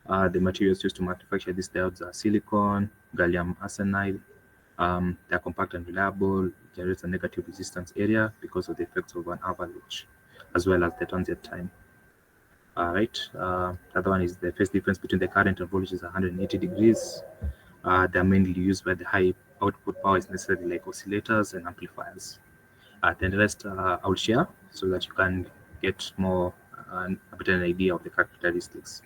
The materials used to manufacture these diodes are silicon, gallium arsenide. They're compact and reliable, generates a negative resistance area because of the effects of an avalanche, as well as the transient time. Right. The other one is the first difference between the current and voltage is 180 degrees. They're mainly used where the high output power is necessary, like oscillators and amplifiers. Then the rest I will share so that you can get more a better idea of the characteristics.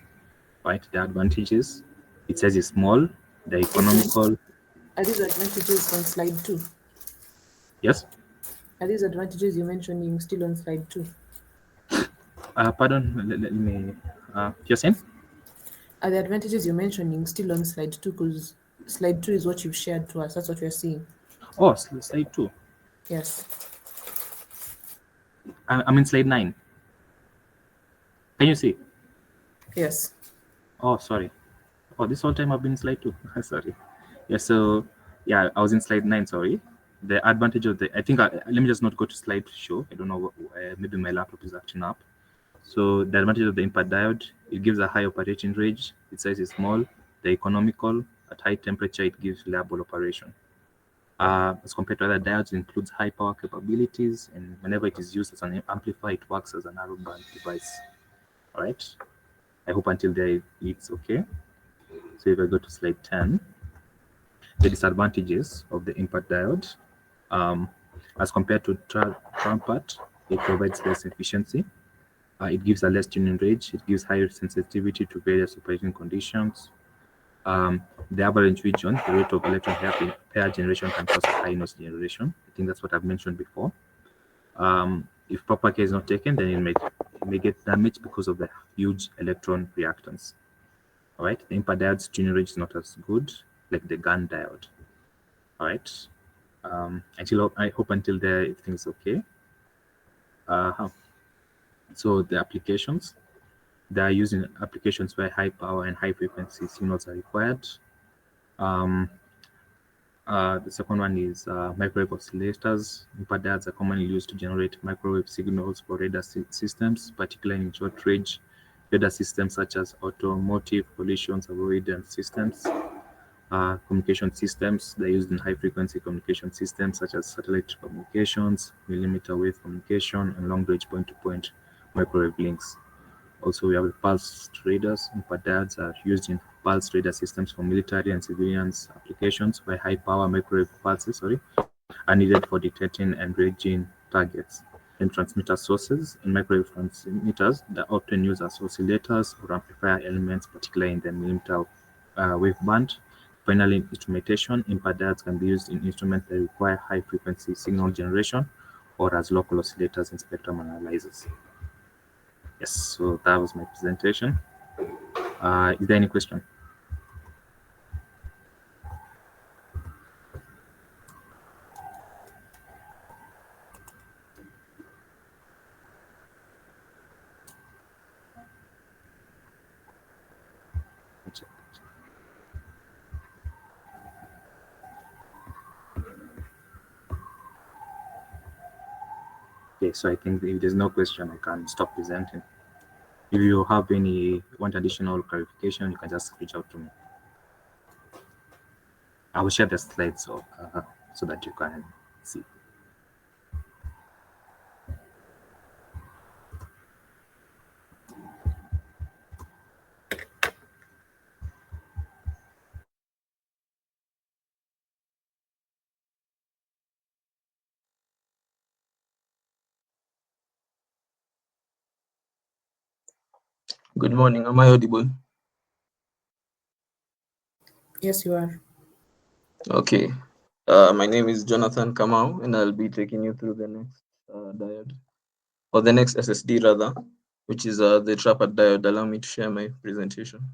Right. The advantages, it says it's small, they're Okay. economical. Are these advantages on slide 2? Yes. Are these advantages you're mentioning still on slide 2? Pardon. Let me. You're saying? Are the advantages you're mentioning still on slide 2? Because slide 2 is what you've shared to us. That's what we're seeing. Oh, slide two. Yes. I'm in slide 9. Can you see? Yes. Oh, sorry. Oh, this whole time I've been in slide 2. Sorry. Yeah. So yeah, I was in slide 9. Sorry. The advantage of the, I think, let me just not go to slide show. I don't know. Maybe my laptop is acting up. So the advantage of the impact diode, it gives a high operating range. Its size is small. They're economical. At high temperature, it gives reliable operation. As compared to other diodes, it includes high power capabilities, and whenever it is used as an amplifier, it works as a narrowband device. All right. I hope until there it's okay. So if I go to slide 10, the disadvantages of the impact diode, um, as compared to trumpet, it provides less efficiency. It gives a less tuning range. It gives higher sensitivity to various operating conditions. The avalanche region, the rate of electron pair generation can cause a high noise generation. I think that's what I've mentioned before. If proper care is not taken, then it may get damaged because of the huge electron reactance. All right, the impact diode's tuning range is not as good like the GaN diode. All right, until I hope until there everything's okay. Uh, so the applications, they are used in applications where high power and high frequency signals are required. Um, the second one is microwave oscillators. Impact diodes are commonly used to generate microwave signals for radar systems, particularly in short range radar systems such as automotive collision avoidance systems. Communication systems, they're used in high frequency communication systems such as satellite communications, millimeter wave communication, and long range point to point microwave links. Also, we have the pulse radars. Impact diodes are used in pulse radar systems for military and civilians applications where high power microwave pulses are needed for detecting and ranging targets. And transmitter sources and microwave transmitters that are often used as oscillators or amplifier elements, particularly in the millimeter wave band. Finally, in instrumentation, impact diodes can be used in instruments that require high frequency signal generation or as local oscillators in spectrum analyzers. Yes, so that was my presentation. Is there any question? Okay, so I think if there's no question, I can stop presenting. If you have any want additional clarification, you can just reach out to me. I will share the slides so that you can see. Good morning. Am I audible? Yes, you are. Okay. My name is Jonathan Kamau, and I'll be taking you through the next diode, or the next SSD rather, which is the trapper diode. Allow me to share my presentation.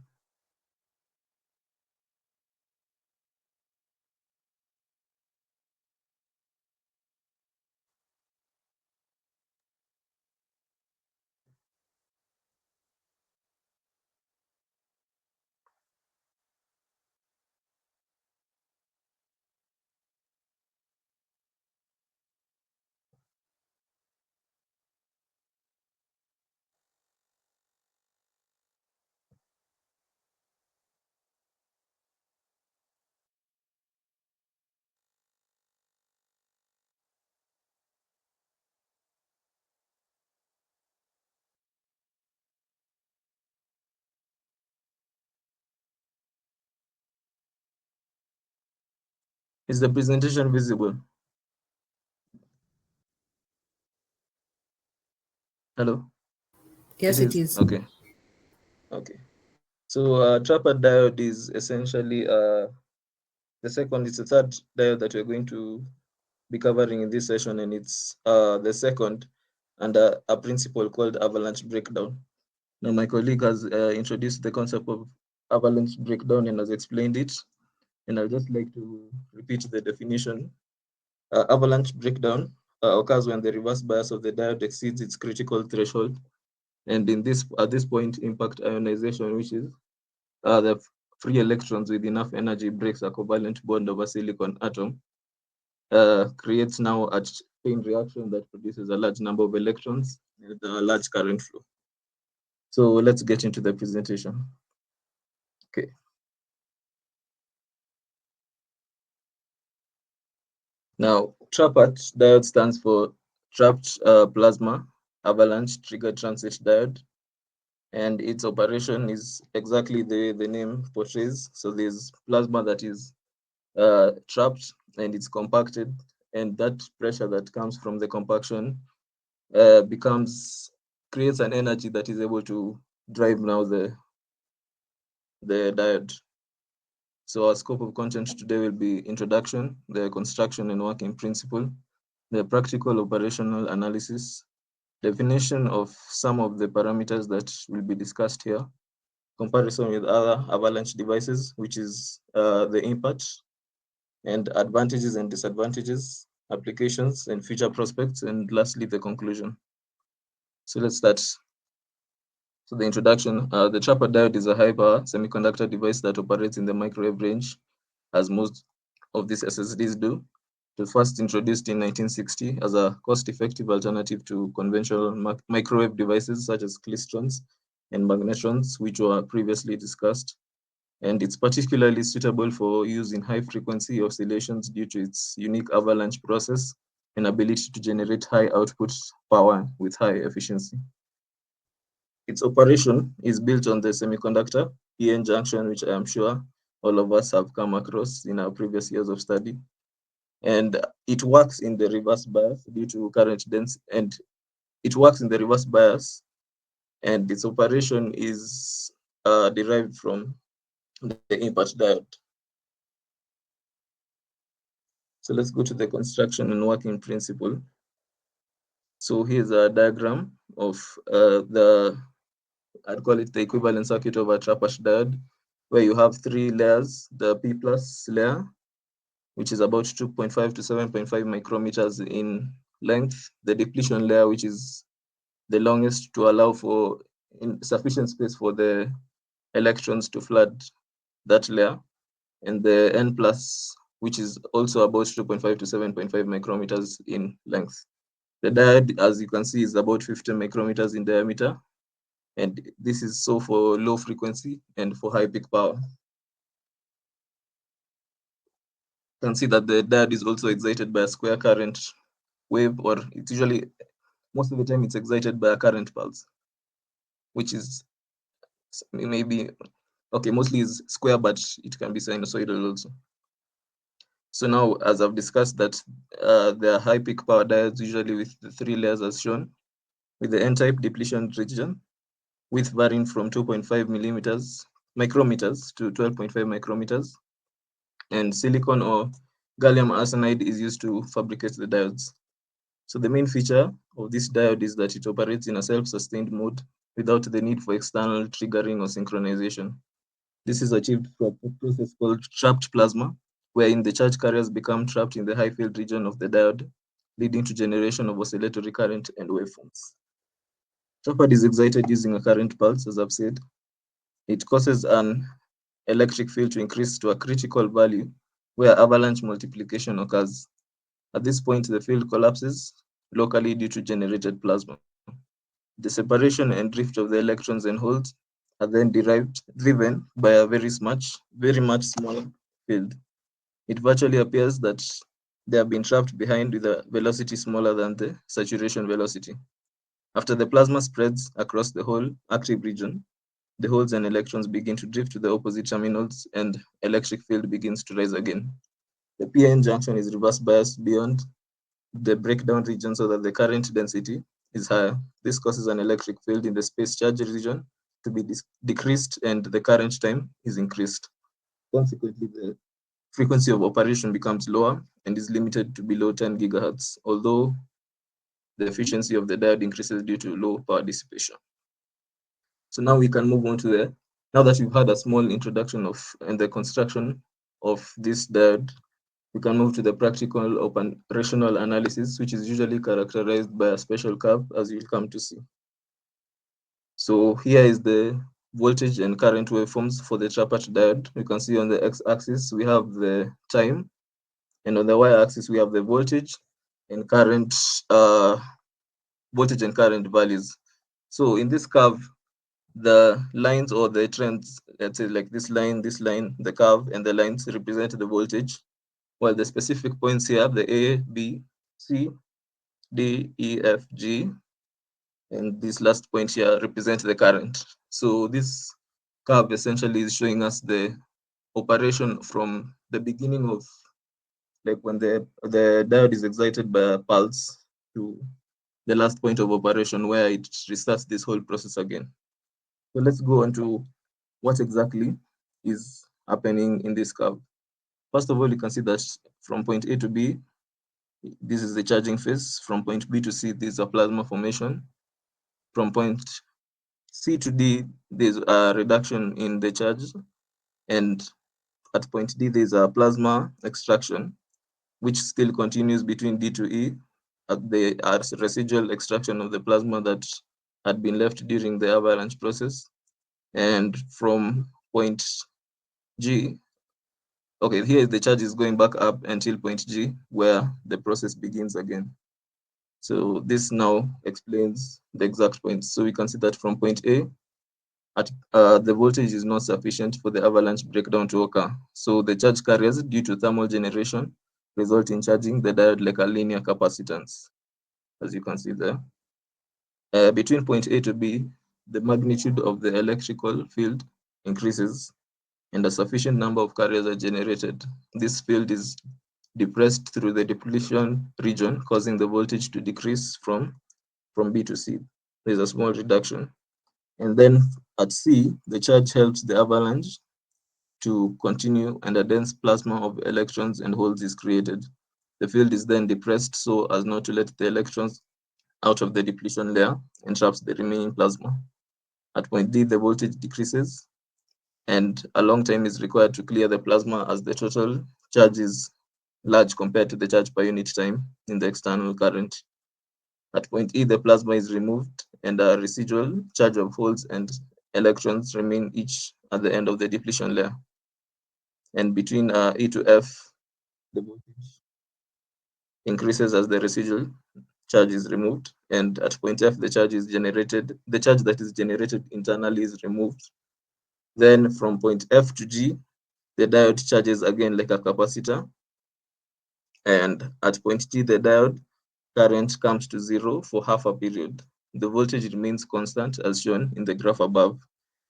Is the presentation visible? Hello? Yes, it is. Okay. Okay. So trapper diode is essentially it's the third diode that we're going to be covering in this session, and it's the second under a principle called avalanche breakdown. Now, my colleague has introduced the concept of avalanche breakdown and has explained it, and I'd just like to repeat the definition. Avalanche breakdown occurs when the reverse bias of the diode exceeds its critical threshold, and at this point, impact ionization, which is the free electrons with enough energy breaks a covalent bond of a silicon atom, creates now a chain reaction that produces a large number of electrons with a large current flow. So let's get into the presentation. Okay. Now, TRAPAT diode stands for Trapped Plasma Avalanche Trigger Transit Diode, and its operation is exactly the name portrays. So there's plasma that is trapped and it's compacted, and that pressure that comes from the compaction creates an energy that is able to drive now the diode. So our scope of content today will be introduction, the construction and working principle, the practical operational analysis, definition of some of the parameters that will be discussed here, comparison with other avalanche devices, which is the impact, and advantages and disadvantages, applications and future prospects, and lastly, the conclusion. So let's start. So the introduction, the trapper diode is a high-power semiconductor device that operates in the microwave range, as most of these SSDs do. It was first introduced in 1960 as a cost-effective alternative to conventional microwave devices such as klystrons and magnetrons, which were previously discussed. And it's particularly suitable for use in high-frequency oscillations due to its unique avalanche process and ability to generate high output power with high efficiency. Its operation is built on the semiconductor PN junction, which I am sure all of us have come across in our previous years of study. And it works in the reverse bias due to current density, and it works in the reverse bias, and its operation is derived from the impact diode. So let's go to the construction and working principle. So here's a diagram of I'd call it the equivalent circuit of a trapper diode, where you have three layers: the P plus layer, which is about 2.5 to 7.5 micrometers in length; the depletion layer, which is the longest to allow for sufficient space for the electrons to flood that layer; and the N plus, which is also about 2.5 to 7.5 micrometers in length. The diode, as you can see, is about 50 micrometers in diameter, and this is so for low frequency and for high peak power. You can see that the diode is also excited by a square current wave, or it's usually, most of the time, it's excited by a current pulse, which is maybe, okay, mostly is square, but it can be sinusoidal also. So now, as I've discussed, that there are high peak power diodes, usually with the three layers as shown, with the N-type depletion region, width varying from 2.5 micrometers to 12.5 micrometers, and silicon or gallium arsenide is used to fabricate the diodes. So the main feature of this diode is that it operates in a self-sustained mode without the need for external triggering or synchronization. This is achieved through a process called trapped plasma, wherein the charge carriers become trapped in the high field region of the diode, leading to generation of oscillatory current and waveforms. Trapper is excited using a current pulse, as I've said. It causes an electric field to increase to a critical value where avalanche multiplication occurs. At this point, the field collapses locally due to generated plasma. The separation and drift of the electrons and holes are then driven by a very much smaller field. It virtually appears that they have been trapped behind with a velocity smaller than the saturation velocity. After the plasma spreads across the whole active region, the holes and electrons begin to drift to the opposite terminals and electric field begins to rise again. The PN junction is reverse biased beyond the breakdown region so that the current density is higher. This causes an electric field in the space charge region to be decreased and the current time is increased. Consequently, the frequency of operation becomes lower and is limited to below 10 gigahertz, although the efficiency of the diode increases due to low power dissipation. So now we can move on to now that you've had a small introduction of and the construction of this diode, we can move to the practical operational analysis, which is usually characterized by a special curve, as you'll come to see. So here is the voltage and current waveforms for the Trappert diode. You can see on the x-axis, we have the time, and on the y-axis, we have the voltage and current values. So in this curve, the lines or the trends, let's say like this line, the curve, and the lines represent the voltage, while the specific points here, the A, B, C, D, E, F, G, and this last point here represent the current. So this curve essentially is showing us the operation from the beginning of, like when the diode is excited by a pulse to the last point of operation where it restarts this whole process again. So let's go on to what exactly is happening in this curve. First of all, you can see that from point A to B, this is the charging phase. From point B to C, this is a plasma formation. From point C to D, there's a reduction in the charge. And at point D, there's a plasma extraction, which still continues between D to E. The residual extraction of the plasma that had been left during the avalanche process. And from point G, okay, here the charge is going back up until point G, where the process begins again. So this now explains the exact points. So we can see that from point A, the voltage is not sufficient for the avalanche breakdown to occur. So the charge carriers, due to thermal generation, result in charging the diode like a linear capacitance, as you can see there. Between point A to B, the magnitude of the electrical field increases and a sufficient number of carriers are generated. This field is depressed through the depletion region, causing the voltage to decrease from B to C. There's a small reduction. And then at C, the charge helps the avalanche to continue and a dense plasma of electrons and holes is created. The field is then depressed so as not to let the electrons out of the depletion layer and traps the remaining plasma. At point D, the voltage decreases and a long time is required to clear the plasma as the total charge is large compared to the charge per unit time in the external current. At point E, the plasma is removed and a residual charge of holes and electrons remain each at the end of the depletion layer. And between E to F, the voltage increases as the residual charge is removed. And at point F, the charge that is generated internally is removed. Then from point F to G, the diode charges again like a capacitor. And at point G, the diode current comes to zero for half a period. The voltage remains constant as shown in the graph above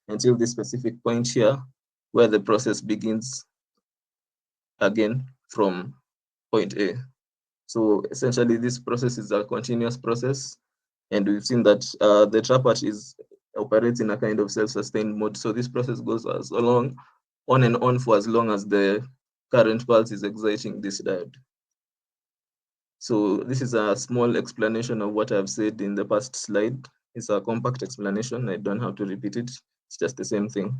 until this specific point here where the process begins again from point A. So essentially this process is a continuous process and we've seen that the Trappert operates in a kind of self-sustained mode. So this process goes on and on for as long as the current pulse is exciting this diode. So this is a small explanation of what I've said in the past slide. It's a compact explanation. I don't have to repeat it. It's just the same thing.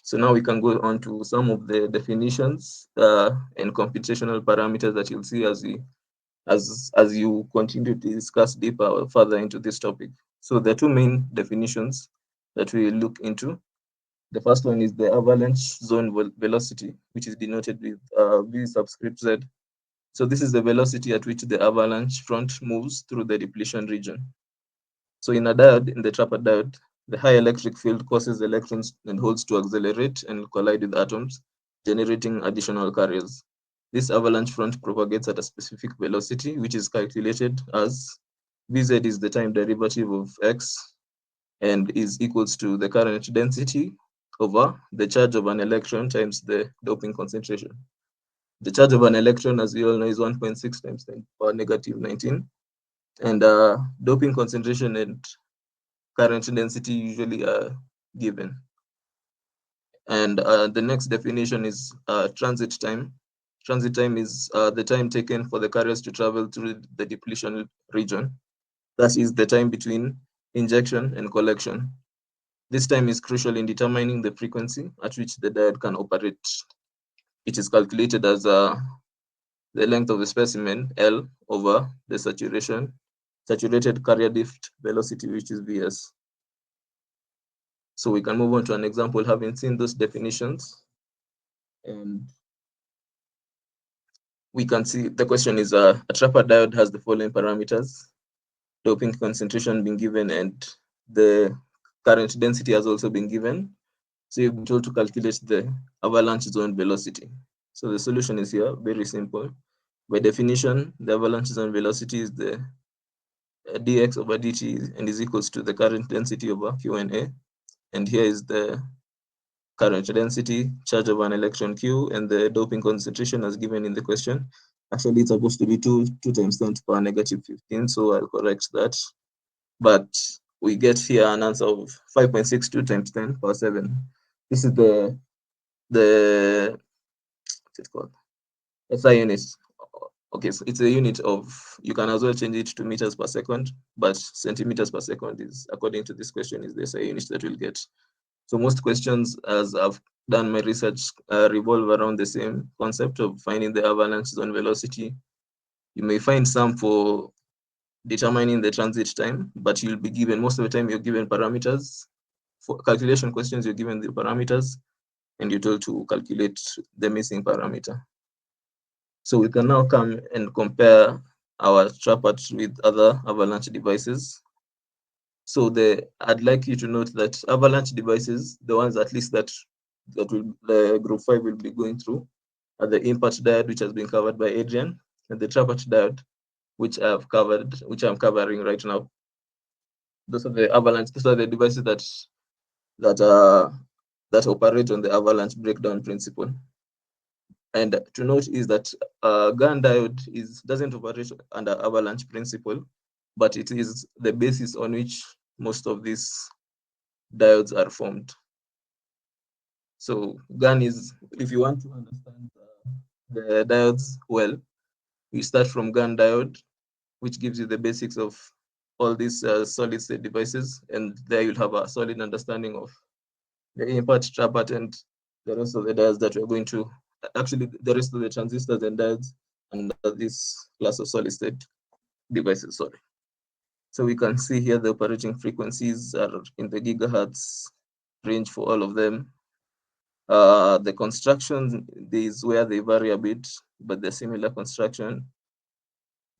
So now we can go on to some of the definitions and computational parameters that you'll see as you continue to discuss deeper or further into this topic. So the two main definitions that we look into. The first one is the avalanche zone velocity, which is denoted with V subscript Z. So this is the velocity at which the avalanche front moves through the depletion region. So in a diode, in the Trappert diode, the high electric field causes electrons and holes to accelerate and collide with atoms, generating additional carriers. This avalanche front propagates at a specific velocity, which is calculated as Vz is the time derivative of x and is equals to the current density over the charge of an electron times the doping concentration. The charge of an electron, as we all know, is 1.6 times 10 to the power negative 19. And doping concentration and current density usually are given. And the next definition is transit time. Transit time is the time taken for the carriers to travel through the depletion region. That is the time between injection and collection. This time is crucial in determining the frequency at which the diode can operate. It is calculated as the length of the specimen, L, over the saturated carrier drift velocity, which is Vs. So we can move on to an example having seen those definitions. And we can see the question is a trapper diode has the following parameters: doping concentration being given and the current density has also been given. So you've been told to calculate the avalanche zone velocity. So the solution is here, very simple. By definition, the avalanche zone velocity is the dx over dt and is equals to the current density over q and a. And here is the current density, charge of an electron q, and the doping concentration as given in the question. Actually, it's supposed to be 2 times 10 to the power negative 15, so I'll correct that. But we get here an answer of 5.62 times 10 to the power 7. This is the what's it called? SI unit. Okay, so it's a unit of, you can as well change it to meters per second, but centimeters per second is, according to this question, is the SI unit that we'll get. So most questions, as I've done my research, revolve around the same concept of finding the avalanche zone velocity. You may find some for determining the transit time, but you'll be given, most of the time you're given parameters. For calculation questions, you're given the parameters and you're told to calculate the missing parameter. So we can now come and compare our trapper with other avalanche devices. So I'd like you to note that avalanche devices, the ones at least that the group 5 will be going through, are the impact diode, which has been covered by Adrian, and the trapper diode, which I'm covering right now. Those are the avalanche. Those are the devices that operate on the avalanche breakdown principle. And to note is that GAN diode doesn't operate under avalanche principle, but it is the basis on which most of these diodes are formed. So GAN is, if you want to understand the diodes well, you start from GAN diode, which gives you the basics of all these solid state devices, and there you'll have a solid understanding of the impact, trapper, and the rest of the diodes that we're going to, actually the rest of the transistors and diodes under this class of solid state devices, sorry. So we can see here the operating frequencies are in the gigahertz range for all of them. The construction is where they vary a bit, but they're similar construction.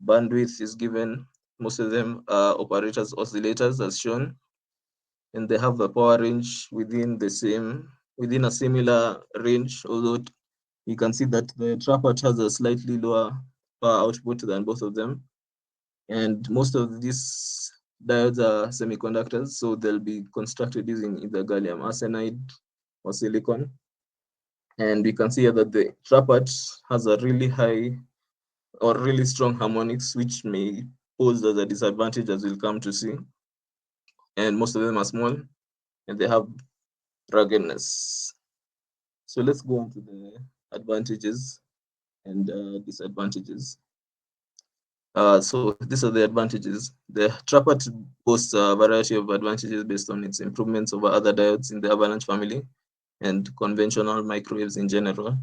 Bandwidth is given, most of them are operators oscillators as shown, and they have the power range within a similar range, although you can see that the trapper has a slightly lower power output than both of them. And most of these diodes are semiconductors, so they'll be constructed using either gallium arsenide or silicon. And we can see here that the trapper has a really high or really strong harmonics, which may pose as a disadvantage, as we'll come to see. And most of them are small and they have ruggedness. So let's go on to the advantages and disadvantages. So these are the advantages. The trapper boasts a variety of advantages based on its improvements over other diodes in the avalanche family and conventional microwaves in general.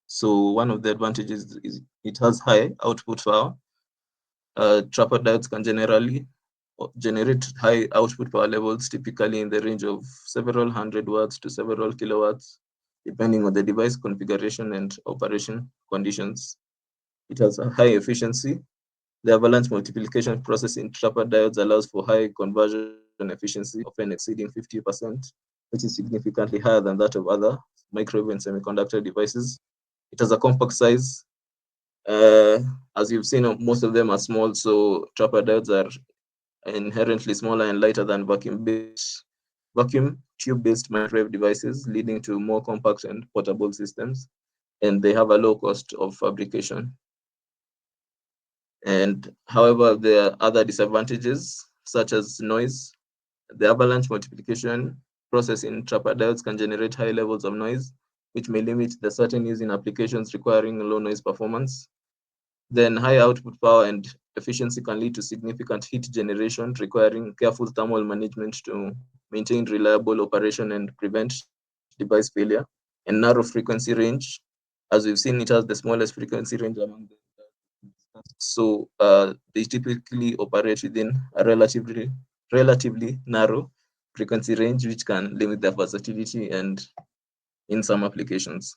So one of the advantages is it has high output power. Trapper diodes can generally generate high output power levels, typically in the range of several hundred watts to several kilowatts, depending on the device configuration and operation conditions. It has a high efficiency. The avalanche multiplication process in trapper diodes allows for high conversion efficiency, often exceeding 50%, which is significantly higher than that of other microwave and semiconductor devices. It has a compact size. As you've seen, most of them are small, so trapper diodes are inherently smaller and lighter than vacuum tube-based microwave devices, leading to more compact and portable systems. and they have a low cost of fabrication. And however, there are other disadvantages such as noise. The avalanche multiplication process in trapper diodes can generate high levels of noise, which may limit the certain use in applications requiring low noise performance. Then high output power and efficiency can lead to significant heat generation, requiring careful thermal management to maintain reliable operation and prevent device failure. And narrow frequency range, as we've seen, it has the smallest frequency range among the so they typically operate within a relatively narrow frequency range, which can limit their versatility and in some applications.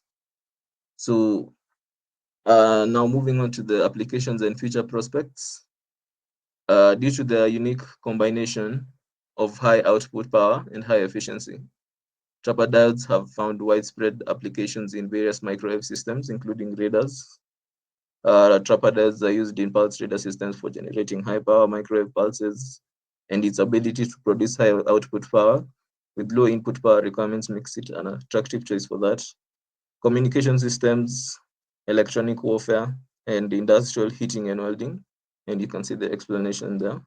So now moving on to the applications and future prospects. Due to the unique combination of high output power and high efficiency, trapper diodes have found widespread applications in various microwave systems, including radars. Trapper diodes are used in pulse radar systems for generating high power microwave pulses, and its ability to produce high output power with low input power requirements makes it an attractive choice for that. Communication systems, electronic warfare, and industrial heating and welding. And you can see the explanation there.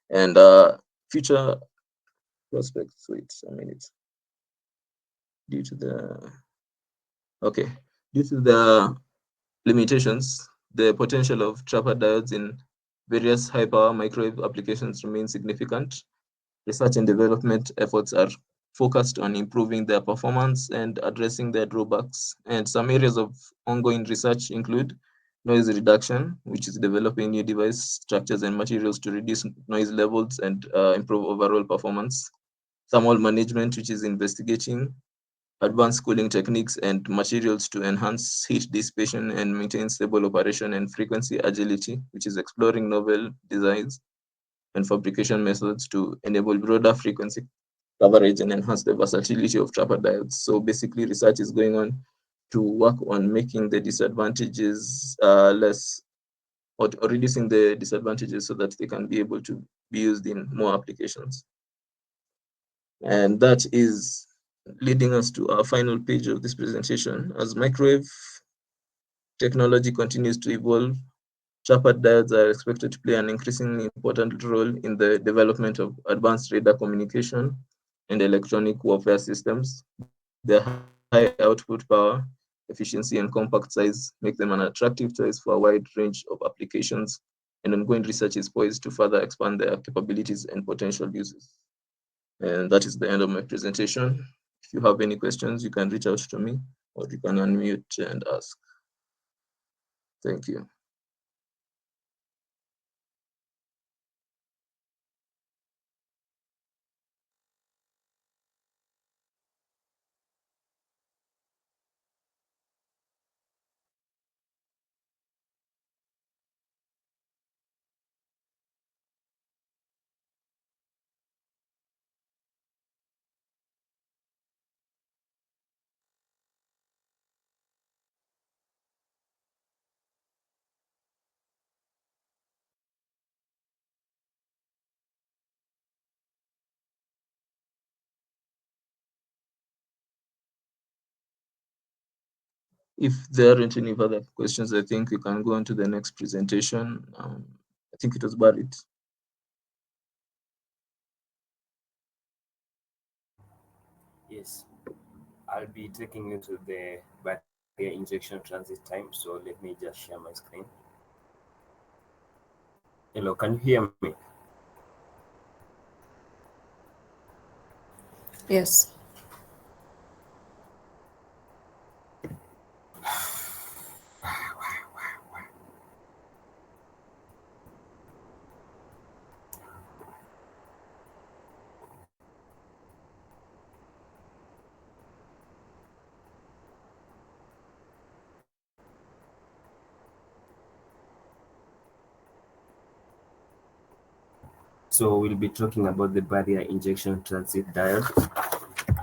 And future prospects, wait a minute. Due to the limitations, the potential of trapper diodes in various high power microwave applications remains significant. Research and development efforts are focused on improving their performance and addressing their drawbacks. And some areas of ongoing research include noise reduction, which is developing new device structures and materials to reduce noise levels and improve overall performance. Thermal management, which is investigating advanced cooling techniques and materials to enhance heat dissipation and maintain stable operation. And frequency agility, which is exploring novel designs and fabrication methods to enable broader frequency coverage and enhance the versatility of trapper diodes. So basically, research is going on to work on making the disadvantages less, or reducing the disadvantages so that they can be able to be used in more applications. And that is leading us to our final page of this presentation. As microwave technology continues to evolve, trapper diodes are expected to play an increasingly important role in the development of advanced radar communication and electronic warfare systems. Their high output power, efficiency, and compact size make them an attractive choice for a wide range of applications, and ongoing research is poised to further expand their capabilities and potential uses. And that is the end of my presentation. If you have any questions, you can reach out to me, or you can unmute and ask. Thank you. If there aren't any further questions, I think we can go on to the next presentation. I think it was Barrett. Yes, I'll be taking you to the barrier injection transit time. So let me just share my screen. Hello, can you hear me? Yes. So we'll be talking about the barrier injection transit diode,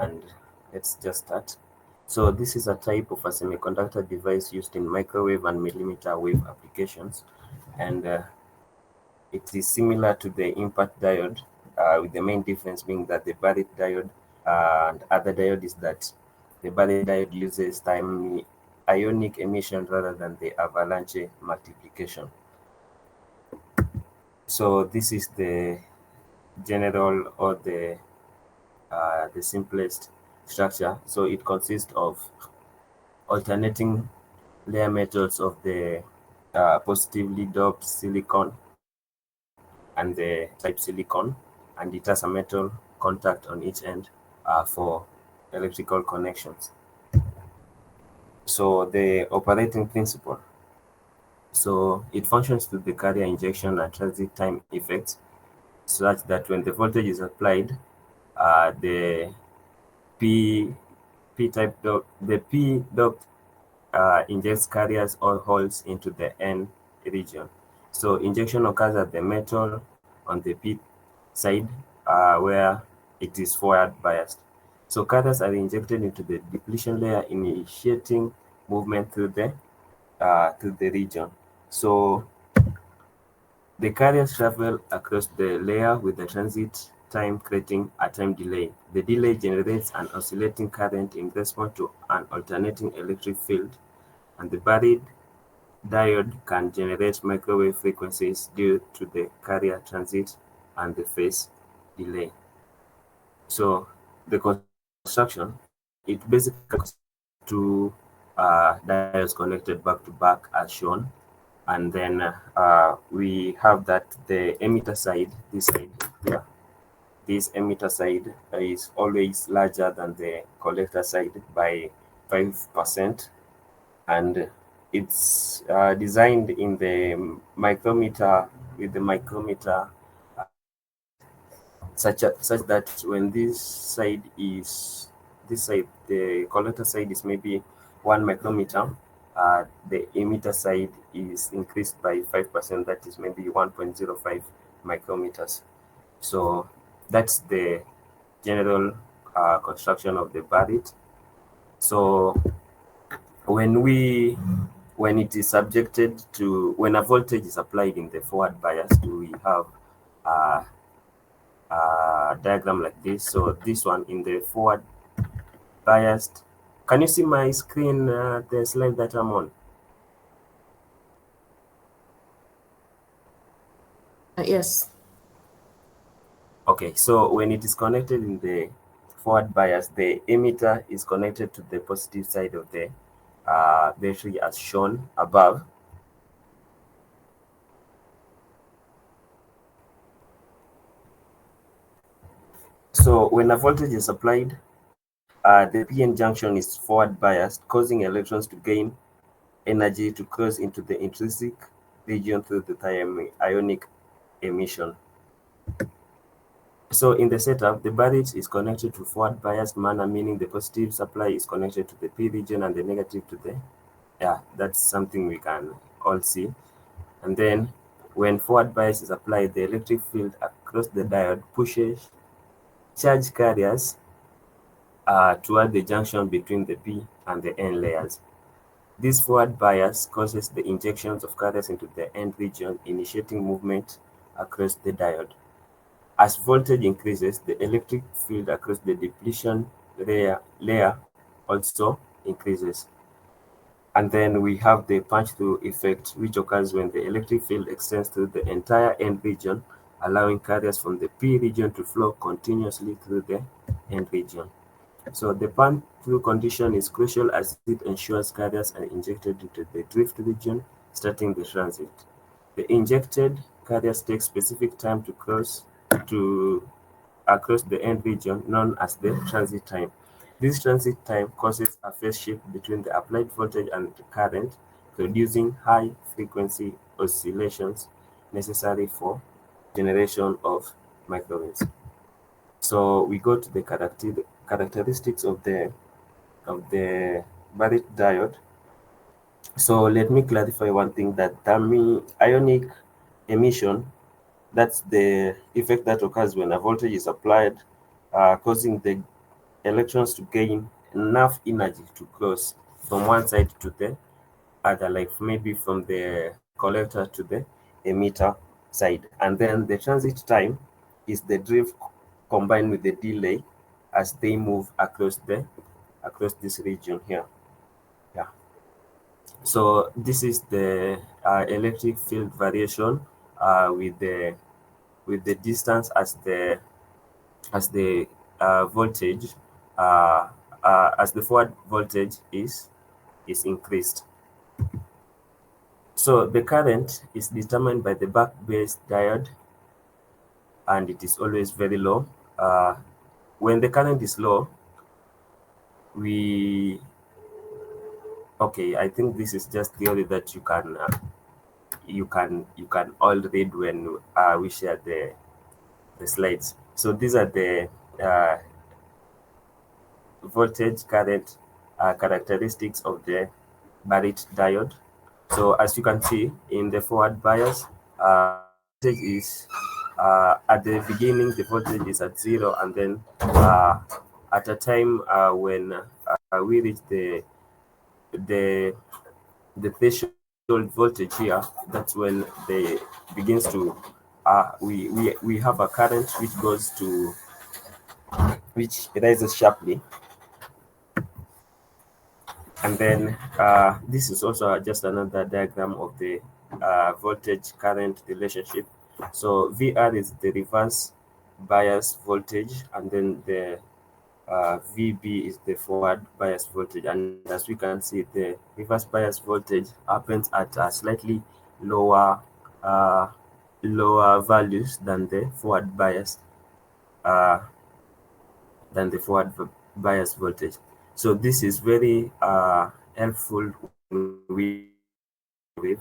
and let's just start. So this is a type of a semiconductor device used in microwave and millimeter wave applications, and it is similar to the impact diode, with the main difference being that the Barrett diode and other diode is that the barrier diode uses time ionic emission rather than the avalanche multiplication. So this is the general or the simplest structure. So it consists of alternating layer metals of the positively doped silicon and the type silicon, and it has a metal contact on each end for electrical connections. So the operating principle. So it functions through the carrier injection and transit time effects, such that when the voltage is applied, the P type dot the P dot injects carriers or holes into the N region. So injection occurs at the metal on the P side where it is forward biased. So carriers are injected into the depletion layer, initiating movement through the region. So the carriers travel across the layer with the transit time creating a time delay. The delay generates an oscillating current in response to an alternating electric field, and the buried diode can generate microwave frequencies due to the carrier transit and the phase delay. So the construction, it basically consists of two diodes connected back to back as shown, and then we have that the emitter side, this side here, this emitter side is always larger than the collector side by 5%, and it's designed in the micrometer with the micrometer such that when the collector side is maybe 1 micrometer, the emitter side is increased by 5%, that is maybe 1.05 micrometers. So that's the general construction of the barrette. So when it is subjected to, when a voltage is applied in the forward bias, we have a diagram like this. So this one in the forward biased, can you see my screen, the slide that I'm on? Yes. Okay, so when it is connected in the forward bias, the emitter is connected to the positive side of the battery as shown above. So when a voltage is applied, the PN junction is forward biased, causing electrons to gain energy to cross into the intrinsic region through the ionic emission. So in the setup, the barrette is connected to forward biased manner, meaning the positive supply is connected to the P region and the negative to the, that's something we can all see. And then when forward bias is applied, the electric field across the diode pushes charge carriers toward the junction between the P and the N layers. This forward bias causes the injections of carriers into the end region, initiating movement across the diode. As voltage increases, the electric field across the depletion layer also increases. And then we have the punch-through effect, which occurs when the electric field extends through the entire end region, allowing carriers from the P region to flow continuously through the end region. So the punch-through condition is crucial as it ensures carriers are injected into the drift region, starting the transit. The injected carriers take specific time to cross across the end region, known as the transit time. This transit time causes a phase shift between the applied voltage and current, producing high-frequency oscillations necessary for generation of microwaves. So we go to the characteristics of the barrette diode. So let me clarify one thing, that ionic emission, that's the effect that occurs when a voltage is applied, causing the electrons to gain enough energy to cross from one side to the other, like maybe from the collector to the emitter side. And then the transit time is the drift combined with the delay as they move across across this region here. Yeah. So this is the electric field variation with the distance as the voltage as the forward voltage is increased. So the current is determined by the back-based diode, and it is always very low. When the current is low, I think this is just theory that you can all read when we share the slides. So these are the voltage current characteristics of the Barrett diode. So as you can see in the forward bias, voltage is at the beginning the voltage is at 0, and then at a time when we reach the threshold voltage here, that's when they begins to we have a current which rises sharply. And then this is also just another diagram of the voltage current relationship. So VR is the reverse bias voltage, and then the VB is the forward bias voltage. And as we can see, the reverse bias voltage happens at a slightly lower values than the forward bias voltage. So this is very helpful when we with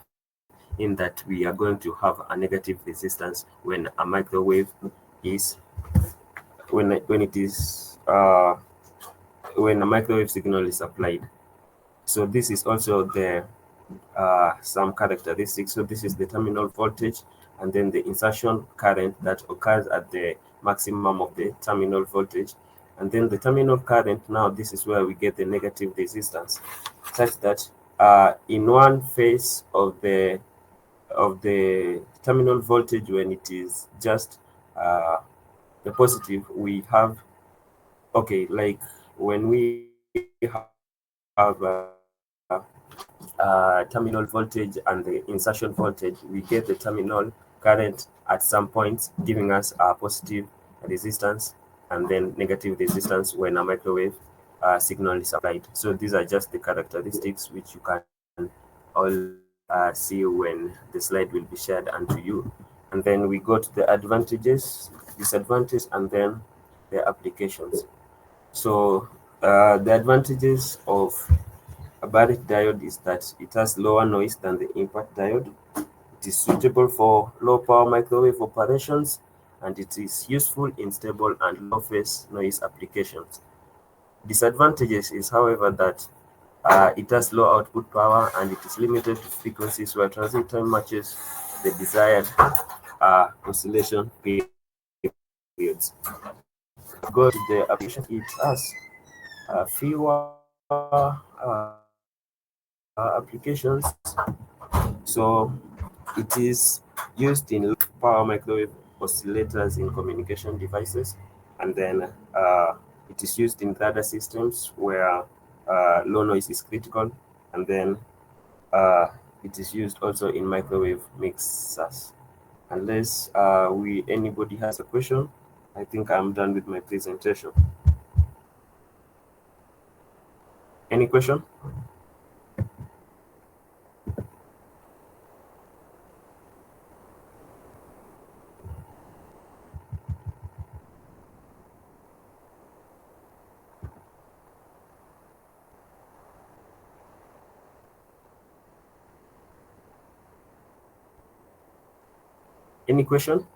in that we are going to have a negative resistance when a microwave is when a microwave signal is applied. So this is also the some characteristics. So this is the terminal voltage, and then the insertion current that occurs at the maximum of the terminal voltage. And then the terminal current, now this is where we get the negative resistance, such that in one phase of the terminal voltage, when it is just the positive, we have like when we have terminal voltage and the insertion voltage, we get the terminal current at some point, giving us a positive resistance and then negative resistance when a microwave signal is applied. So these are just the characteristics which you can all see when the slide will be shared unto you. And then we go to the advantages, disadvantages, and then the applications. So the advantages of a Barrett diode is that it has lower noise than the impact diode. It is suitable for low power microwave operations, and it is useful in stable and low phase noise applications. Disadvantages is, however, that it has low output power, and it is limited to frequencies where transit time matches the desired oscillation periods. Go to the application. It has fewer applications. So it is used in low power microwave oscillators in communication devices, and then it is used in radar systems where low noise is critical, and then it is used also in microwave mixers. Unless anybody has a question, I think I'm done with my presentation. Any question? Any question?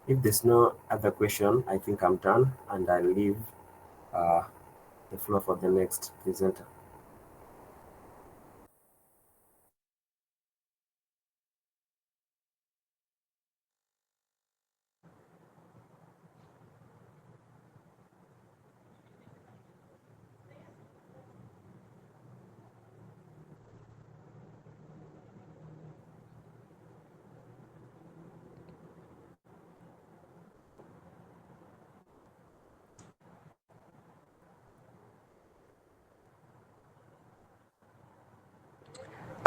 If there's no other question, I think I'm done, and I'll leave the floor for the next presenter.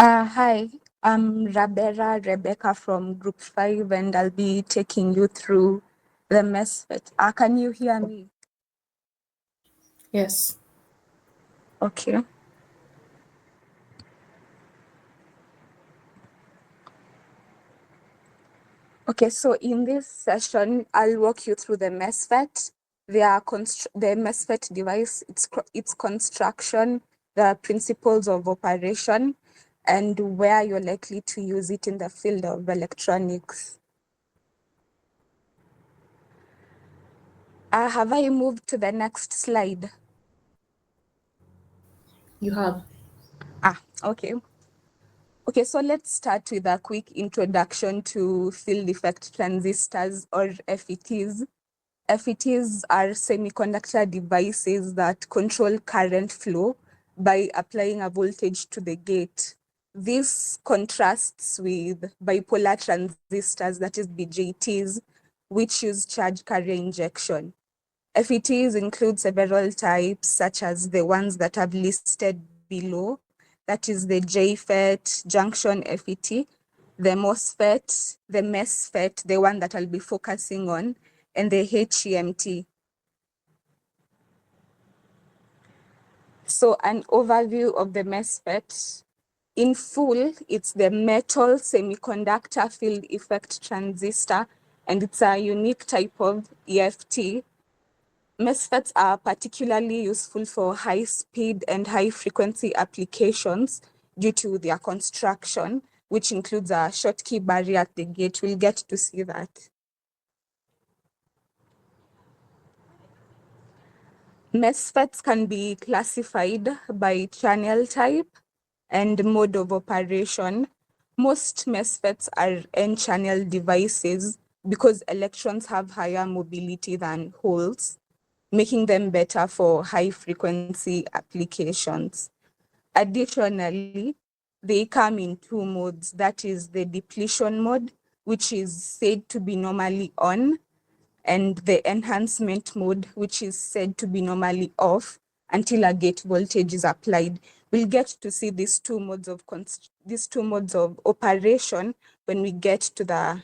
Hi, I'm Rabera Rebecca from Group 5, and I'll be taking you through the MESFET. Can you hear me? Yes. Okay. Okay, so in this session, I'll walk you through the MESFET, the MESFET device, its construction, the principles of operation, and where you're likely to use it in the field of electronics. Have I moved to the next slide? You have. Okay. Okay, so let's start with a quick introduction to field effect transistors, or FETs. FETs are semiconductor devices that control current flow by applying a voltage to the gate. This contrasts with bipolar transistors, that is BJTs, which use charge carrier injection. FETs include several types, such as the ones that I've listed below. That is the JFET, junction FET, the MOSFET, the MESFET, the one that I'll be focusing on, and the HEMT. So an overview of the MESFET. In full, it's the metal semiconductor field effect transistor, and it's a unique type of EFT. MESFETs are particularly useful for high-speed and high-frequency applications due to their construction, which includes a Schottky barrier at the gate. We'll get to see that. MESFETs can be classified by channel type and mode of operation. Most MESFETs are N-channel devices because electrons have higher mobility than holes, making them better for high-frequency applications. Additionally, they come in two modes. That is the depletion mode, which is said to be normally on, and the enhancement mode, which is said to be normally off until a gate voltage is applied. We'll get to see these two modes of operation when we get to the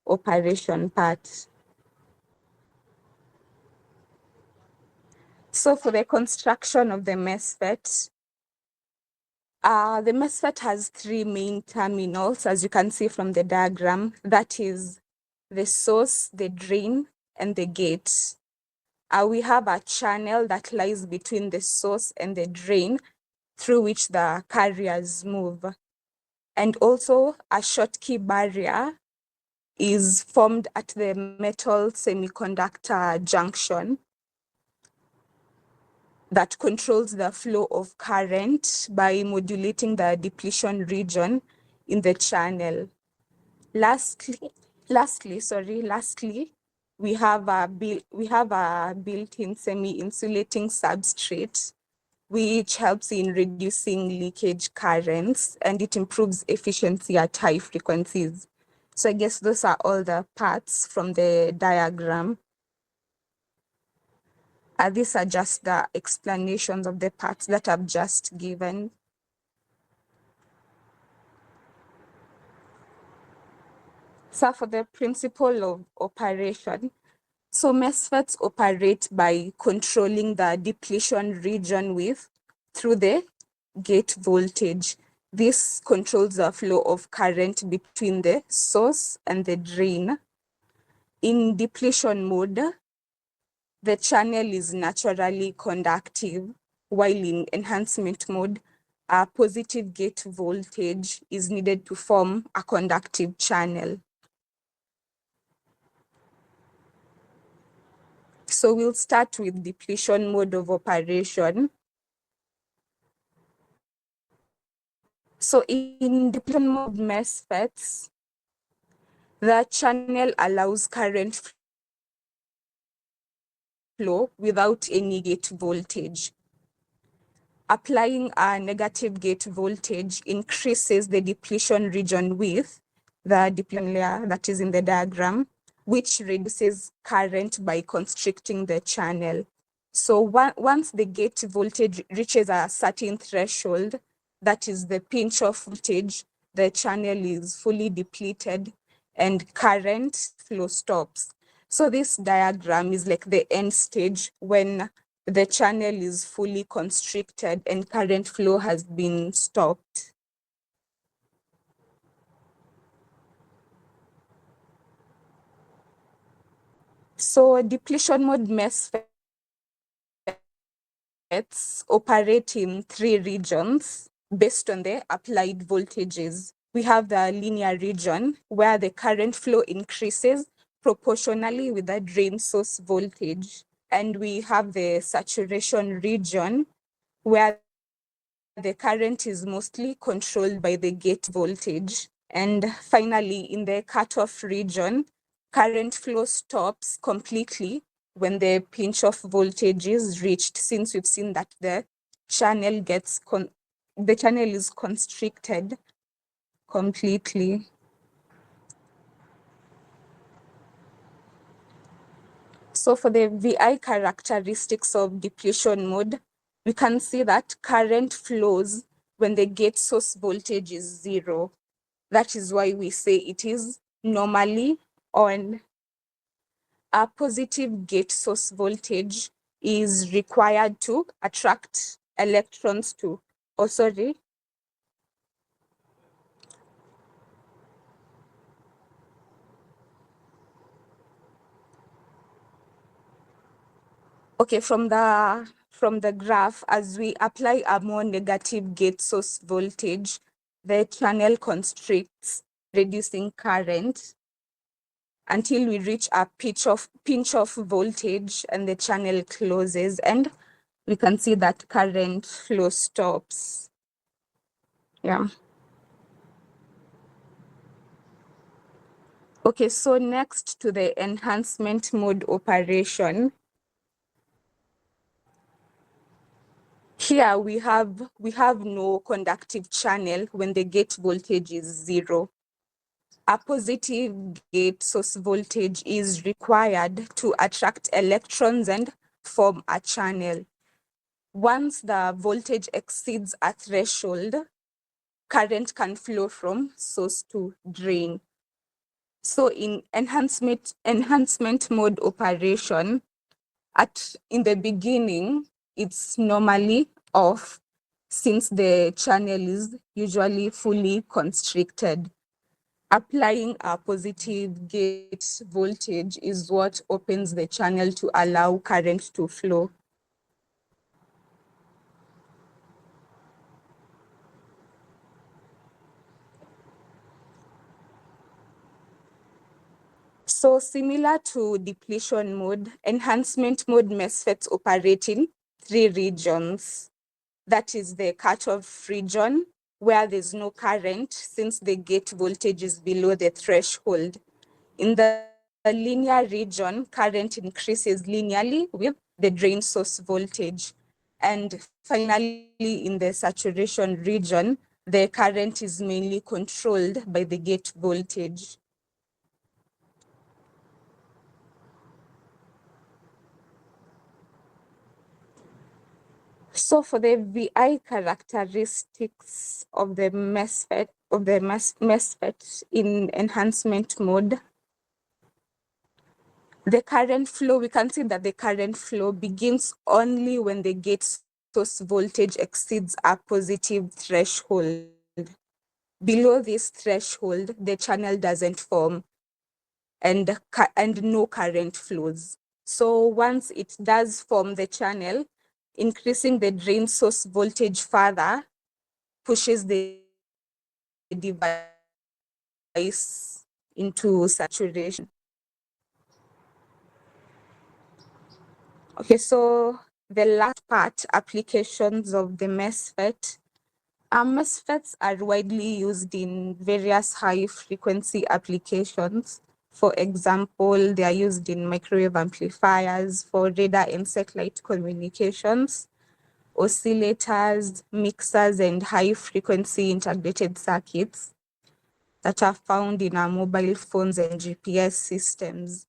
operation part. So for the construction of the MESFET, the MESFET has three main terminals, as you can see from the diagram. That is the source, the drain, and the gate. We have a channel that lies between the source and the drain through which the carriers move. And also a Schottky barrier is formed at the metal semiconductor junction that controls the flow of current by modulating the depletion region in the channel. Lastly, we have a built-in semi-insulating substrate, which helps in reducing leakage currents, and it improves efficiency at high frequencies. So I guess those are all the parts from the diagram. These are just the explanations of the parts that I've just given. So for the principle of operation, so MESFETs operate by controlling the depletion region width through the gate voltage. This controls the flow of current between the source and the drain. In depletion mode, the channel is naturally conductive, while in enhancement mode, a positive gate voltage is needed to form a conductive channel. So we'll start with depletion mode of operation. So in depletion mode MESFETs, the channel allows current flow without any gate voltage. Applying a negative gate voltage increases the depletion region width, the depletion layer that is in the diagram, which reduces current by constricting the channel. So once the gate voltage reaches a certain threshold, that is the pinch off voltage, the channel is fully depleted and current flow stops. So this diagram is like the end stage when the channel is fully constricted and current flow has been stopped. So depletion mode MESFETs operate in 3 regions based on the applied voltages. We have the linear region where the current flow increases proportionally with the drain source voltage. And we have the saturation region where the current is mostly controlled by the gate voltage. And finally, in the cutoff region, current flow stops completely when the pinch off voltage is reached, since we've seen that the channel is constricted completely. So for the VI characteristics of depletion mode, we can see that current flows when the gate source voltage is 0. That is why we say it is normally on. A positive gate source voltage is required to attract electrons to, oh sorry, okay, from the graph, as we apply a more negative gate source voltage, the channel constricts, reducing current until we reach a pinch off voltage and the channel closes, and we can see that current flow stops. Yeah. Okay, so next to the enhancement mode operation, here we have no conductive channel when the gate voltage is 0. A positive gate source voltage is required to attract electrons and form a channel. Once the voltage exceeds a threshold, current can flow from source to drain. So in enhancement mode operation, in the beginning, it's normally off since the channel is usually fully constricted. Applying a positive gate voltage is what opens the channel to allow current to flow. So similar to depletion mode, enhancement mode MESFETs operate in 3 regions. That is the cutoff region, where there's no current since the gate voltage is below the threshold. In the linear region, current increases linearly with the drain source voltage. And finally, in the saturation region, the current is mainly controlled by the gate voltage. So for the VI characteristics of the MESFET in enhancement mode, the current flow, we can see that the current flow begins only when the gate source voltage exceeds a positive threshold. Below this threshold, the channel doesn't form and no current flows. So once it does form the channel, increasing the drain source voltage further pushes the device into saturation. Okay, so the last part, applications of the MESFET. MESFETs are widely used in various high frequency applications. For example, they are used in microwave amplifiers for radar and satellite communications, oscillators, mixers, and high frequency integrated circuits that are found in our mobile phones and GPS systems.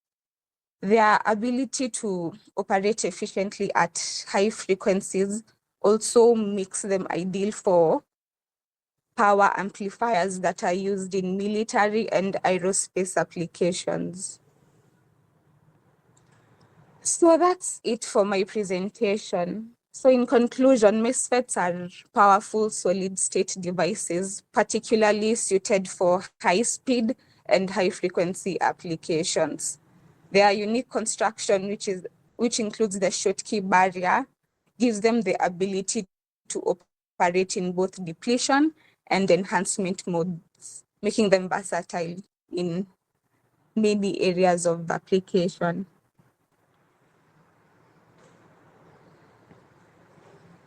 Their ability to operate efficiently at high frequencies also makes them ideal for power amplifiers that are used in military and aerospace applications. So that's it for my presentation. So in conclusion, MESFETs are powerful solid-state devices, particularly suited for high-speed and high-frequency applications. Their unique construction, which includes the Schottky barrier, gives them the ability to operate in both depletion and enhancement modes, making them versatile in many areas of application.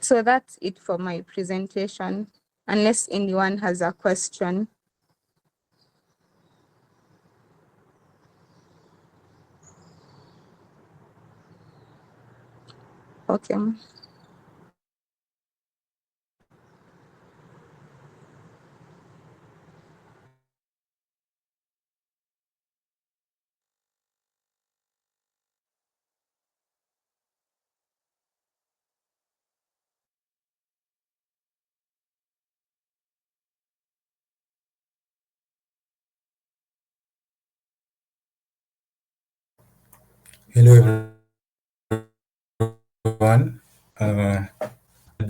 So that's it for my presentation, unless anyone has a question. Okay. Hello everyone. I'll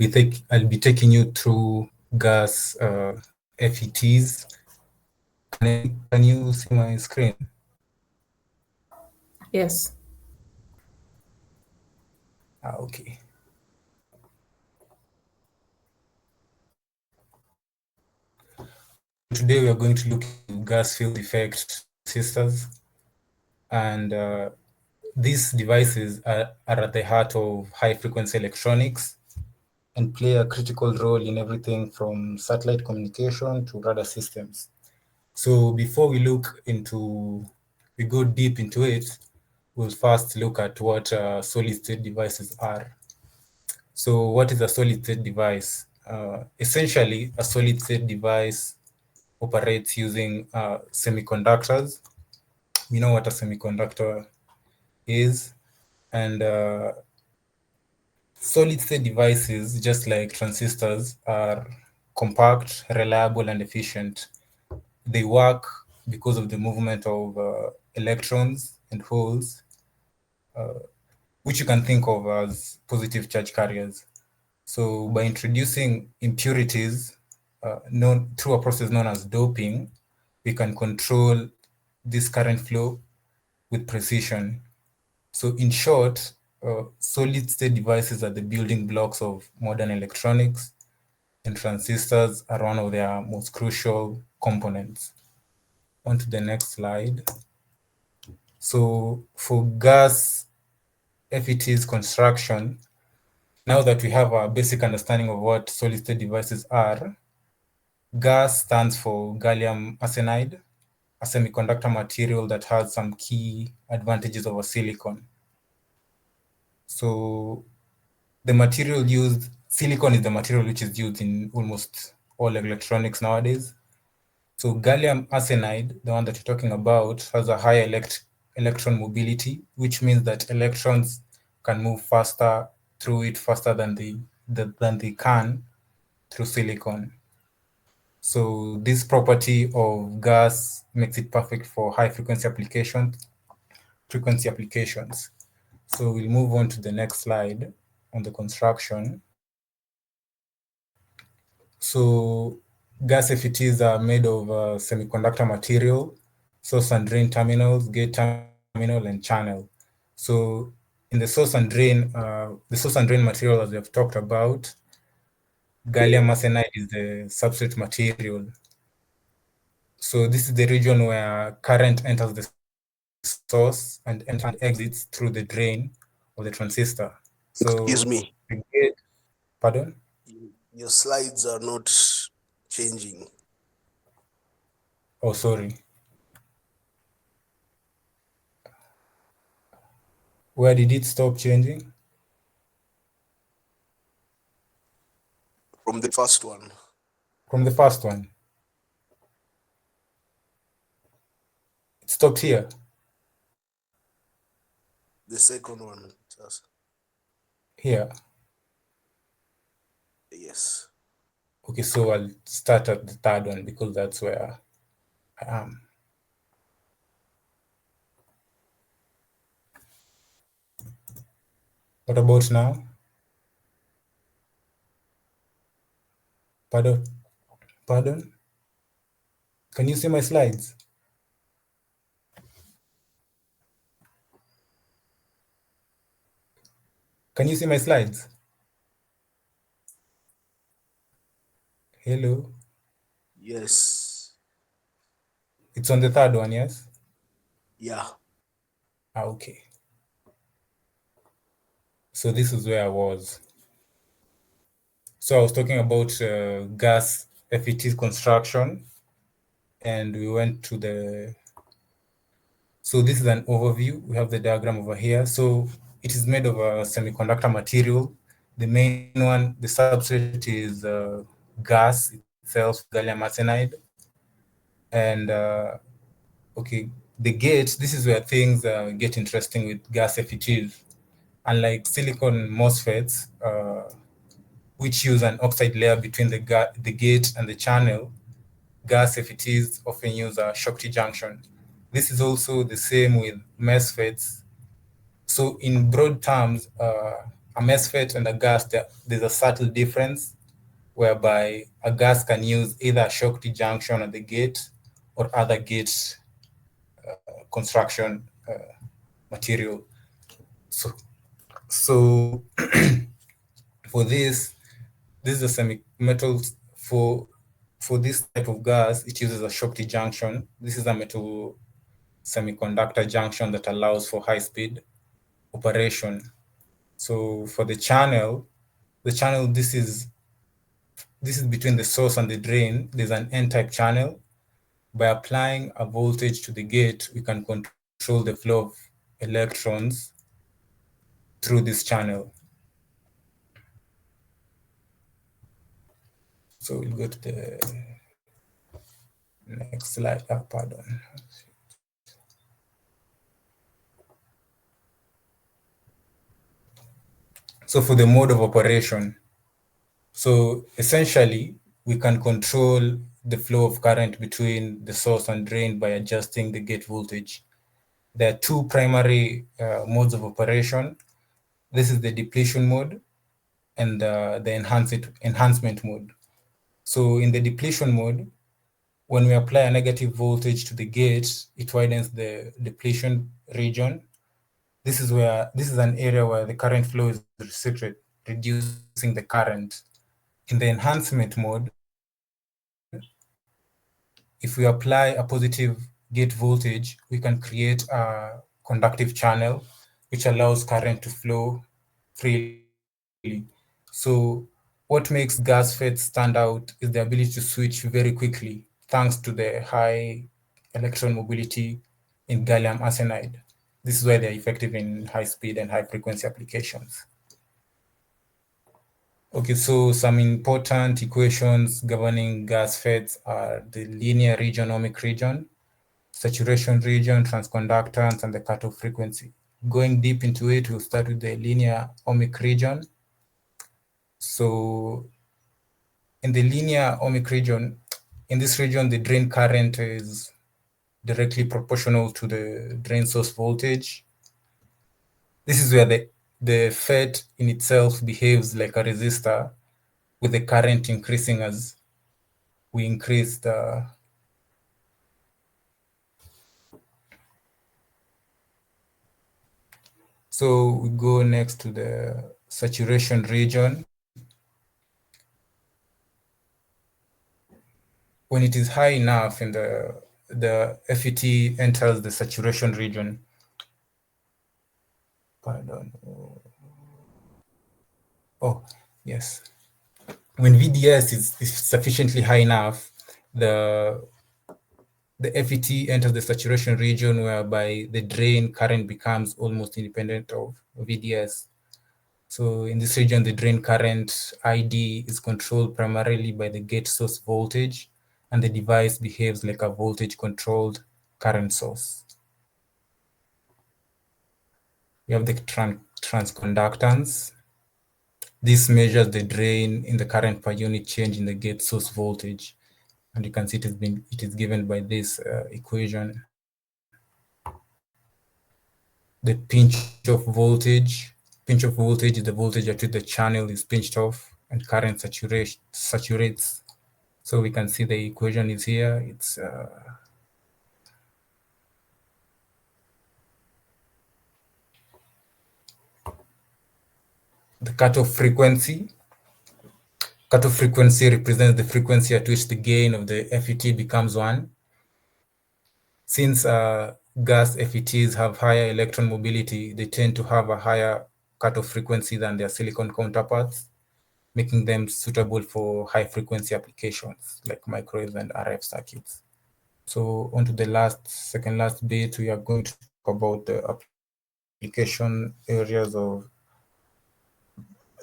be taking you through gas FETs. Can you see my screen? Yes. Okay. Today we are going to look at gas field effect transistors, and these devices are at the heart of high frequency electronics and play a critical role in everything from satellite communication to radar systems. So before we go deep into it, we'll first look at what solid-state devices are. So what is a solid-state device? Essentially, a solid-state device operates using semiconductors. We know what a semiconductor is, and solid-state devices, just like transistors, are compact, reliable, and efficient. They work because of the movement of electrons and holes, which you can think of as positive charge carriers. So by introducing impurities through a process known as doping, we can control this current flow with precision. So in short, solid-state devices are the building blocks of modern electronics, and transistors are one of their most crucial components. On to the next slide. So for gas FET's construction, now that we have a basic understanding of what solid-state devices are, GAS stands for gallium arsenide, a semiconductor material that has some key advantages over silicon. So silicon is the material which is used in almost all electronics nowadays. So gallium arsenide, the one that you're talking about, has a high electron mobility, which means that electrons can move faster through it faster than they can through silicon. So this property of gas makes it perfect for high frequency applications. So we'll move on to the next slide on the construction. So gas FETs are made of semiconductor material, source and drain terminals, gate terminal, and channel. So in the source and drain material, as we have talked about, gallium arsenide is the substrate material. So this is the region where current enters the source and exits through the drain of the transistor. So Excuse me. Pardon? Your slides are not changing. Oh, sorry. Where did it stop changing? From the first one. From the first one. It stopped here. The second one. Just, Here. yes. Okay, so I'll start at the third one because that's where I am. What about now? Pardon? Pardon? Can you see my slides? Can you see my slides? Hello? Yes. It's on the third one, yes? Yeah. Okay. So this is where I was. So I was talking about gas FET construction, and we went to the, so this is an overview. We have the diagram over here. So it is made of a semiconductor material. The main one, the substrate is gas itself, gallium arsenide. And okay, the gate, this is where things get interesting with gas FETs. Unlike silicon MOSFETs, which use an oxide layer between the gate and the channel, gas FETs often use a Schottky junction. This is also the same with MESFETs. So in broad terms, a MESFET and a gas, there's a subtle difference whereby a gas can use either a Schottky junction at the gate or other gate construction material. So for this is a semi-metal. For this type of gas, it uses a Schottky junction. This is a metal semiconductor junction that allows for high-speed operation. So for the channel, this is between the source and the drain. There's an N-type channel. By applying a voltage to the gate, we can control the flow of electrons through this channel. So we'll go to the next slide. Pardon. So for the mode of operation, so essentially we can control the flow of current between the source and drain by adjusting the gate voltage. There are two primary modes of operation. This is the depletion mode and the enhancement mode. So in the depletion mode, when we apply a negative voltage to the gate, it widens the depletion region. This is an area where the current flow is restricted, reducing the current. In the enhancement mode, if we apply a positive gate voltage, we can create a conductive channel, which allows current to flow freely. So what makes gas FETs stand out is the ability to switch very quickly, thanks to the high electron mobility in gallium arsenide. This is why they're effective in high speed and high frequency applications. Okay, so some important equations governing gas FETs are the linear region, ohmic region, saturation region, transconductance, and the cutoff frequency. Going deep into it, we'll start with the linear ohmic region. So in the linear ohmic region, in this region, the drain current is directly proportional to the drain source voltage. This is where the FET in itself behaves like a resistor, with the current increasing as we increase the So we go next to the saturation region. When it is high enough in the FET enters the saturation region. Pardon. Oh, yes. When VDS is sufficiently high enough, the FET enters the saturation region whereby the drain current becomes almost independent of VDS. So in this region, the drain current ID is controlled primarily by the gate source voltage, and the device behaves like a voltage-controlled current source. We have the transconductance. This measures the drain in the current per unit change in the gate source voltage. And you can see it is given by this equation. The pinch of voltage is the voltage at which the channel is pinched off and current saturates. So we can see the equation is here. It's the cutoff frequency. Cutoff frequency represents the frequency at which the gain of the FET becomes 1. Since gas FETs have higher electron mobility, they tend to have a higher cutoff frequency than their silicon counterparts, making them suitable for high frequency applications like microwave and RF circuits. So on to the second last bit, we are going to talk about the application areas of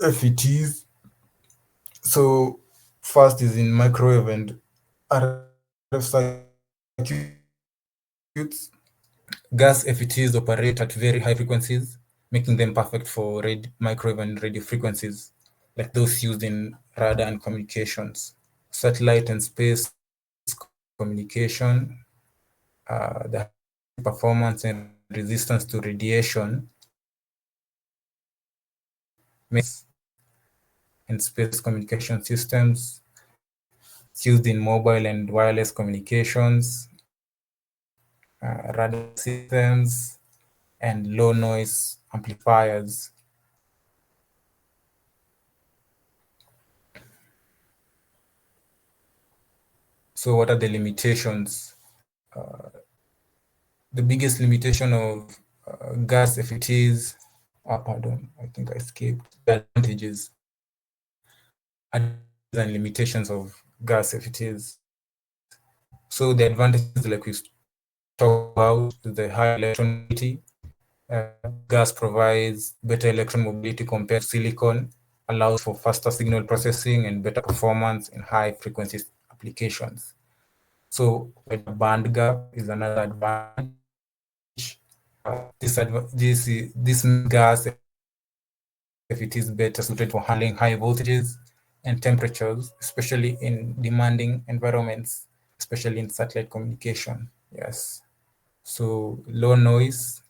FETs. So first is in microwave and RF circuits. Gas FETs operate at very high frequencies, making them perfect for microwave and radio frequencies, like those used in radar and communications. Satellite and space communication, the performance and resistance to radiation and space communication systems. It's used in mobile and wireless communications, radar systems, and low noise amplifiers. So what are the limitations? The biggest limitation of gas FETs, pardon, I think I skipped the advantages and limitations of gas FETs. So the advantages, like we talked about, the high electron mobility. Gas provides better electron mobility compared to silicon, allows for faster signal processing and better performance in high frequency applications. So the band gap is another advantage. This gas, if it is better suited for handling high voltages and temperatures, especially in demanding environments, especially in satellite communication. Yes. So low noise.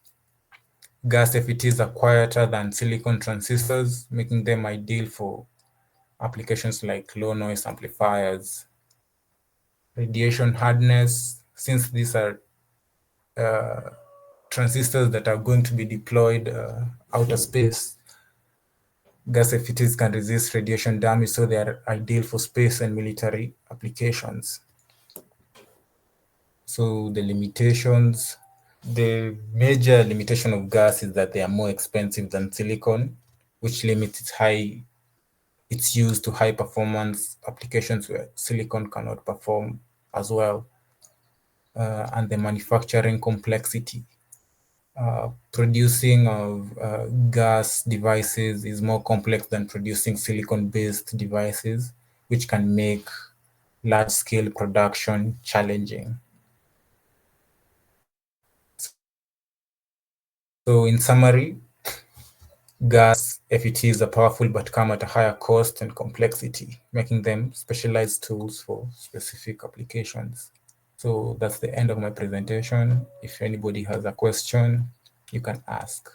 Gas FETs are quieter than silicon transistors, making them ideal for applications like low noise amplifiers. Radiation hardness, since these are transistors that are going to be deployed outer space, gas FETs can resist radiation damage, so they are ideal for space and military applications. So the limitations, the major limitation of gas is that they are more expensive than silicon, which limits its use to high performance applications where silicon cannot perform as well. And the manufacturing complexity. Producing of gas devices is more complex than producing silicon-based devices, which can make large-scale production challenging. So in summary, gas FETs are powerful but come at a higher cost and complexity, making them specialized tools for specific applications. So that's the end of my presentation. If anybody has a question, you can ask.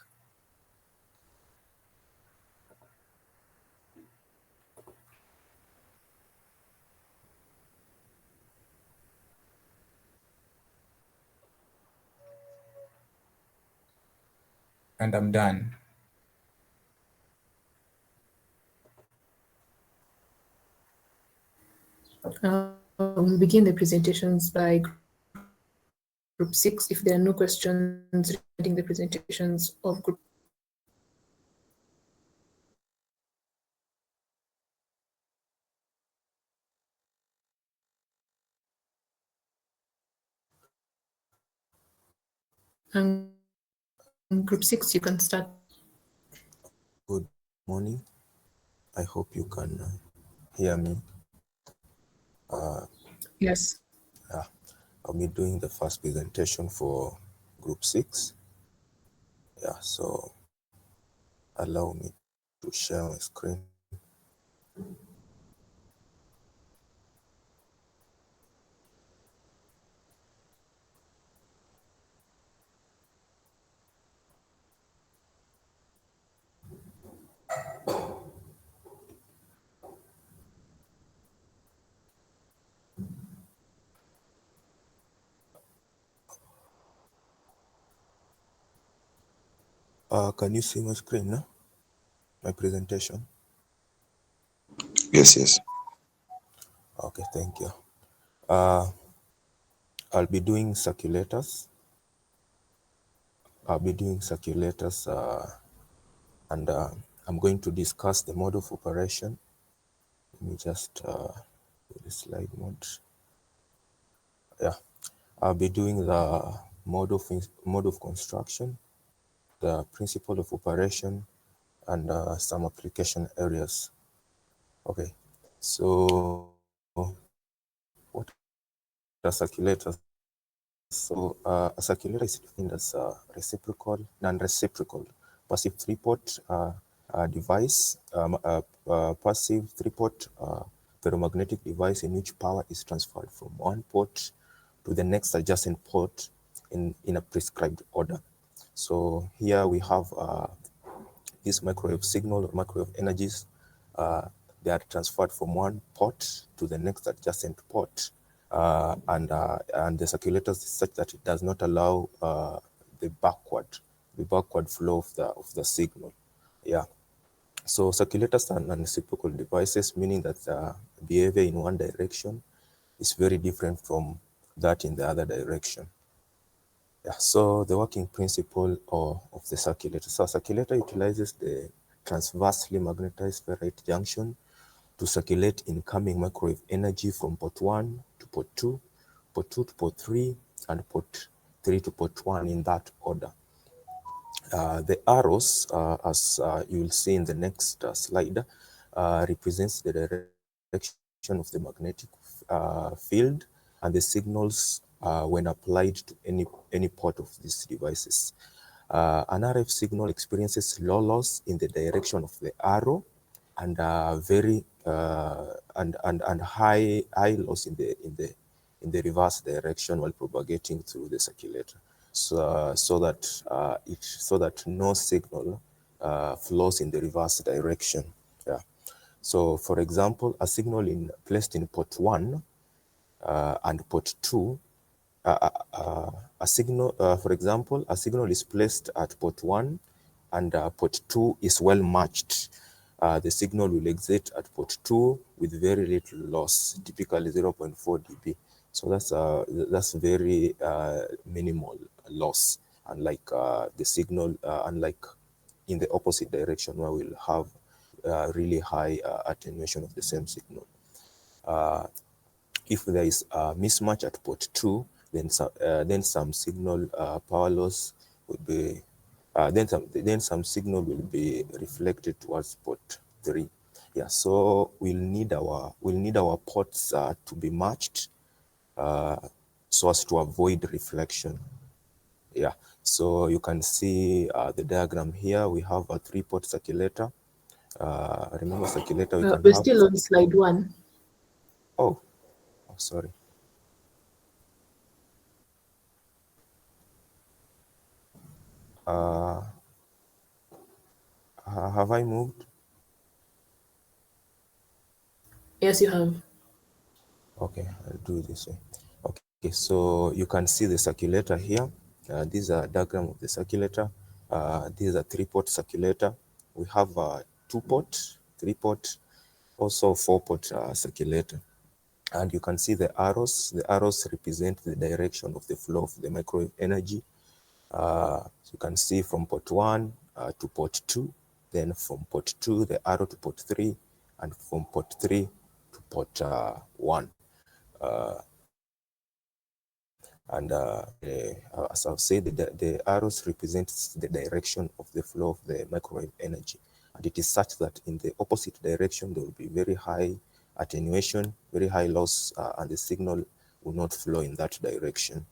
And I'm done. We'll begin the presentations by group 6. If there are no questions regarding the presentations of group and group 6, you can start. Good morning. I hope you can hear me. Yes. Yeah, I'll be doing the first presentation for group 6. Yeah, so allow me to share my screen. Can you see my screen, no? My presentation? Yes, yes. Okay, thank you. I'll be doing circulators. And I'm going to discuss the mode of operation. Let me just do the slide mode. Yeah, I'll be doing the mode of construction, the principle of operation, and some application areas. Okay, so what are circulators? So a circulator is defined as reciprocal, non-reciprocal, passive three-port device, passive three-port ferromagnetic device in which power is transferred from one port to the next adjacent port in a prescribed order. So here we have this microwave signal or microwave energies. They are transferred from one port to the next adjacent port. And the circulators is such that it does not allow the backward flow of the signal. Yeah. So circulators are non-reciprocal devices, meaning that behavior in one direction is very different from that in the other direction. Yeah, so the working principle of the circulator. So a circulator utilizes the transversely magnetized ferrite junction to circulate incoming microwave energy from port 1 to port 2, port 2 to port 3, and port 3 to port 1 in that order. The arrows, as you will see in the next slide, represents the direction of the magnetic field and the signals when applied to any port of these devices. An RF signal experiences low loss in the direction of the arrow and very and high loss in the reverse direction while propagating through the circulator, so that no signal flows in the reverse direction. Yeah. So, for example, a signal placed in port 1 and port 2, a signal, for example, a signal is placed at port 1 and port 2 is well matched. The signal will exit at port 2 with very little loss, typically 0.4 dB. So that's very minimal loss, unlike the signal, unlike in the opposite direction where we'll have really high attenuation of the same signal. If there is a mismatch at port 2, then some signal power loss would be then some signal will be reflected towards port 3. Yeah, so we'll need our ports to be matched so as to avoid reflection. Yeah, so you can see the diagram here. We have a 3-port circulator. Remember, circulator we can We're have. still on slide 1. Oh, sorry. Have I moved? Yes, you have. Okay, I'll do it this way. Okay, so you can see the circulator here. These are a diagram of the circulator. This is a 3-port circulator. We have a 2-port, 3-port, also 4-port circulator. And you can see the arrows. The arrows represent the direction of the flow of the microwave energy. So you can see from port 1 to port 2, then from port 2, the arrow to port 3, and from port 3 to port 1. As I've said, the arrows represent the direction of the flow of the microwave energy. And it is such that in the opposite direction, there will be very high attenuation, very high loss, and the signal will not flow in that direction.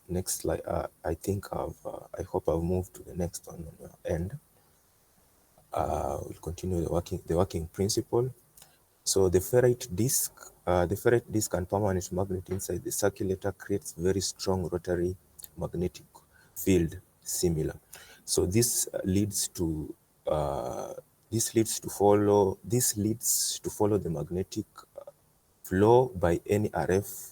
Next slide. I hope I've moved to the next one on your end. We'll continue the working principle. So the ferrite disc and permanent magnet inside the circulator creates very strong rotary magnetic field similar. So this leads to follow the magnetic flow by any RF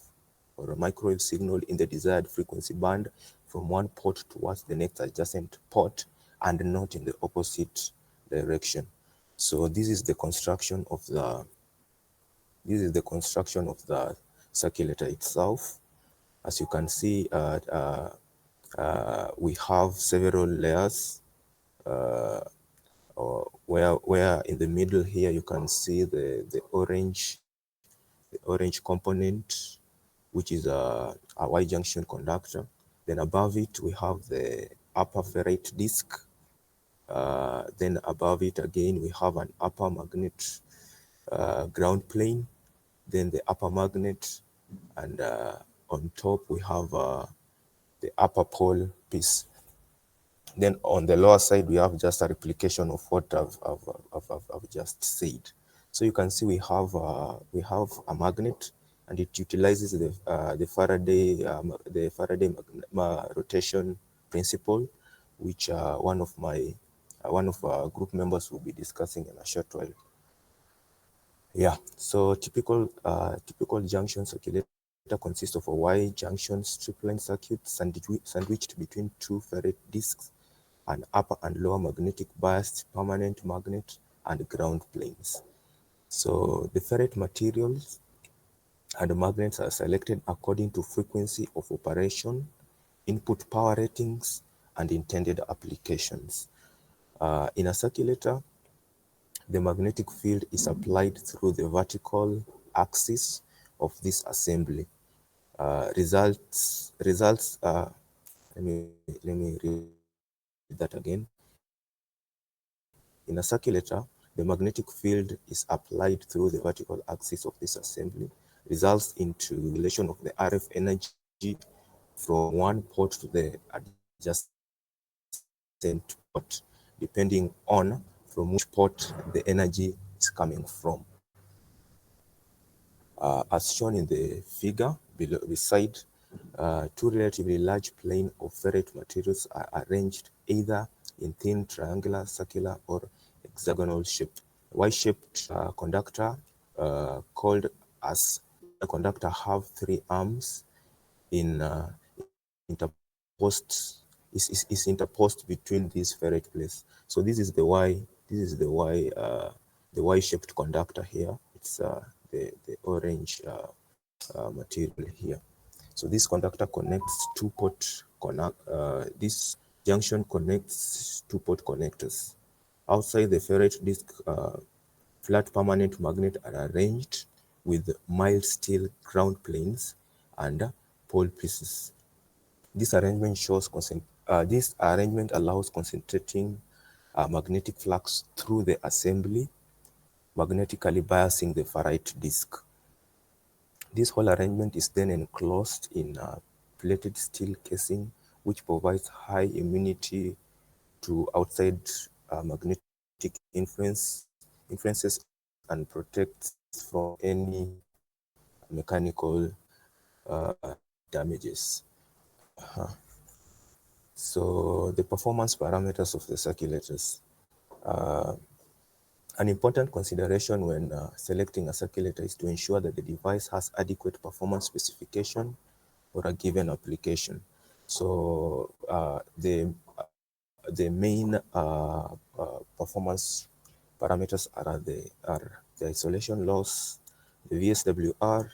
or a microwave signal in the desired frequency band from one port towards the next adjacent port and not in the opposite direction. So this is the construction of the circulator itself. As you can see, we have several layers. Where in the middle here you can see the orange component, which is a Y junction conductor. Then above it we have the upper ferrite disk. Then above it again we have an upper magnet ground plane, then the upper magnet, and on top we have the upper pole piece. Then on the lower side we have just a replication of what I've just said. So you can see we have a magnet, and it utilizes the Faraday rotation principle, which one of our group members will be discussing in a short while. Yeah, so typical junction circulator consists of a Y junction stripline circuit sandwiched between two ferrite disks, an upper and lower magnetic biased permanent magnet, and ground planes. So the ferrite materials and magnets are selected according to frequency of operation, input power ratings, and intended applications. In a circulator, the magnetic field is applied through the vertical axis of this assembly. Let me read that again. In a circulator, the magnetic field is applied through the vertical axis of this assembly, results into regulation of the RF energy from one port to the adjacent port, depending on from which port the energy is coming from. As shown in the figure beside, two relatively large planes of ferrite materials are arranged either in thin triangular, circular, or hexagonal shape. Y-shaped conductor called as a conductor have three arms interposed between these ferrite plates. So this is the Y-shaped conductor here. It's the orange material here. So this conductor connects this junction connects two port connectors. Outside the ferrite disk, flat permanent magnet are arranged with mild steel ground planes and pole pieces. This arrangement allows concentrating magnetic flux through the assembly, magnetically biasing the ferrite disk. This whole arrangement is then enclosed in a plated steel casing, which provides high immunity to outside magnetic influences and protects from any mechanical damages. So the performance parameters of the circulators. An important consideration when selecting a circulator is to ensure that the device has adequate performance specification for a given application. So the main performance parameters are the isolation loss, the VSWR,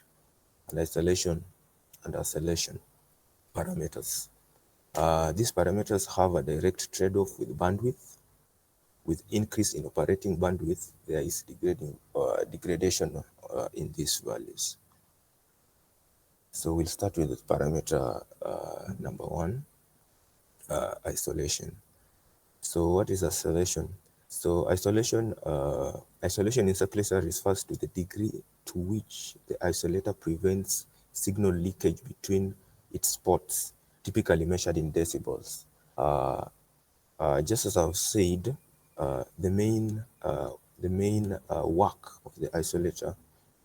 and isolation and oscillation parameters. These parameters have a direct trade-off with bandwidth. With increase in operating bandwidth, there is degradation in these values. So we'll start with the parameter number one, isolation. So what is isolation? So isolation in circulator refers to the degree to which the isolator prevents signal leakage between its ports, typically measured in decibels. Just as I've said, the main work of the isolator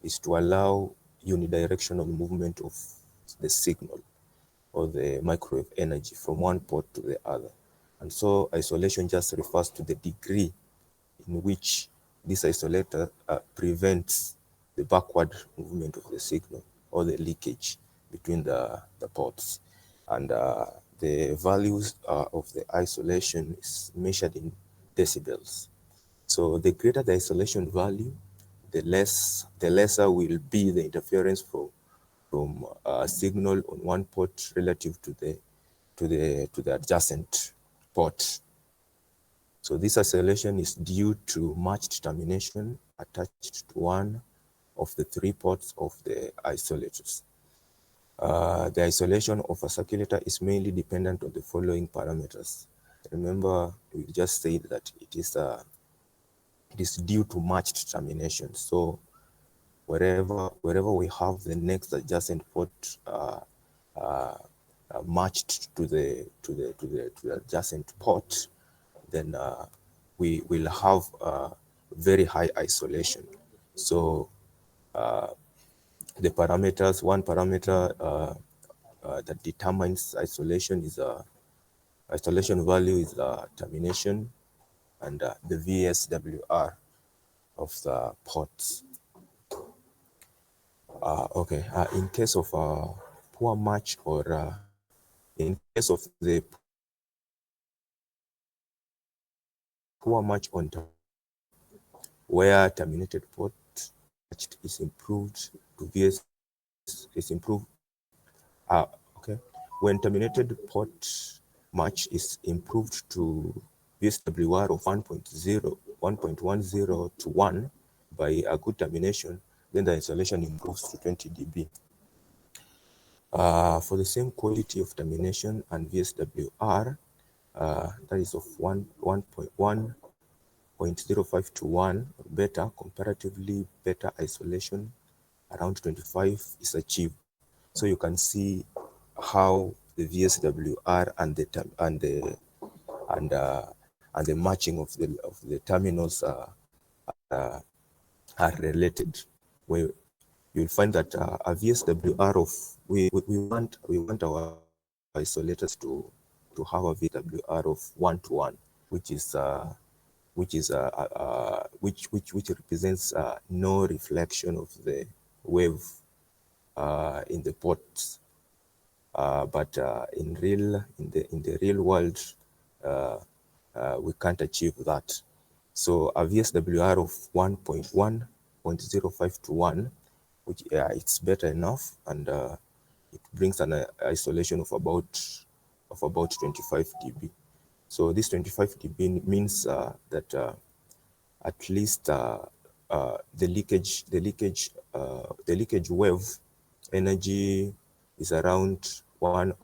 is to allow unidirectional movement of the signal or the microwave energy from one port to the other. And so isolation just refers to the degree in which this isolator prevents the backward movement of the signal or the leakage between the ports. And the values of the isolation is measured in decibels. So the greater the isolation value, the lesser will be the interference from a signal on one port relative to the adjacent port. So this isolation is due to matched termination attached to one of the three ports of the isolators. The isolation of a circulator is mainly dependent on the following parameters. Remember, we just said that it is due to matched termination. So wherever we have the next adjacent port matched to the adjacent port, then we will have very high isolation. So the parameters, one parameter that determines isolation is isolation value is termination and the VSWR of the ports. Okay, in case of poor match or in case of the poor match on where terminated port matched is improved to VS is improved. Okay, when terminated port match is improved to VSWR of 1.10 to 1 by a good termination, then the isolation improves to 20 dB. For the same quality of termination and VSWR, that is of 1.05 to 1 or better, comparatively better isolation around 25 is achieved. So you can see how the VSWR and the matching of the terminals are related. Where you'll find that a VSWR of we want our isolators to have a VSWR of 1 to 1, which represents no reflection of the wave in the ports. But in the real world, we can't achieve that. So a VSWR of 1.05 to 1, which it's better enough, and it brings an isolation of about 25 dB. So this 25 dB means that at least the leakage wave energy is around one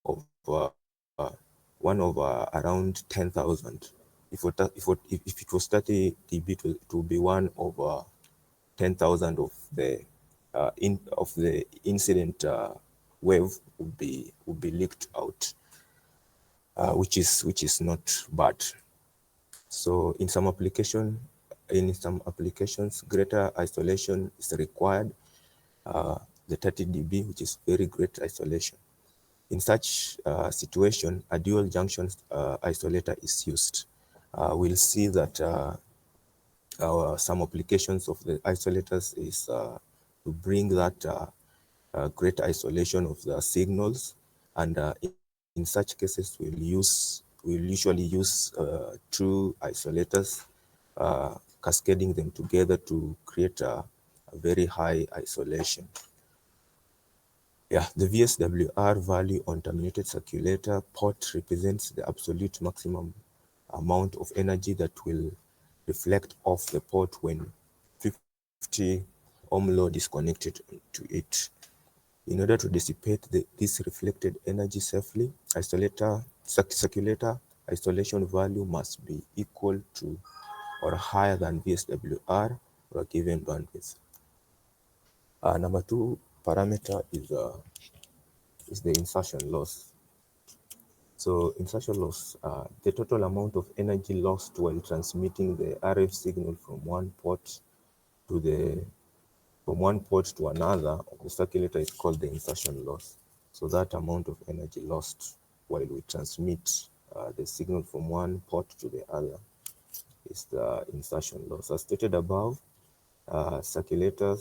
over around 10,000. If it was 30 dB, it will be 1 over 10,000 of the incident wave would be leaked out, which is not bad. So in some applications, greater isolation is required. The 30 dB, which is very great isolation. In such situation, a dual junction isolator is used. We'll see that some applications of the isolators is to bring that great isolation of the signals, and in such cases we'll usually use two isolators, cascading them together to create a very high isolation. Yeah, the VSWR value on terminated circulator port represents the absolute maximum amount of energy that will reflect off the port when 50 ohm load is connected to it. In order to dissipate this reflected energy safely, circulator isolation value must be equal to or higher than VSWR for a given bandwidth. Number two parameter is the insertion loss. So insertion loss, the total amount of energy lost while transmitting the RF signal from one port to another of the circulator is called the insertion loss. So that amount of energy lost while we transmit the signal from one port to the other is the insertion loss. As stated above, circulator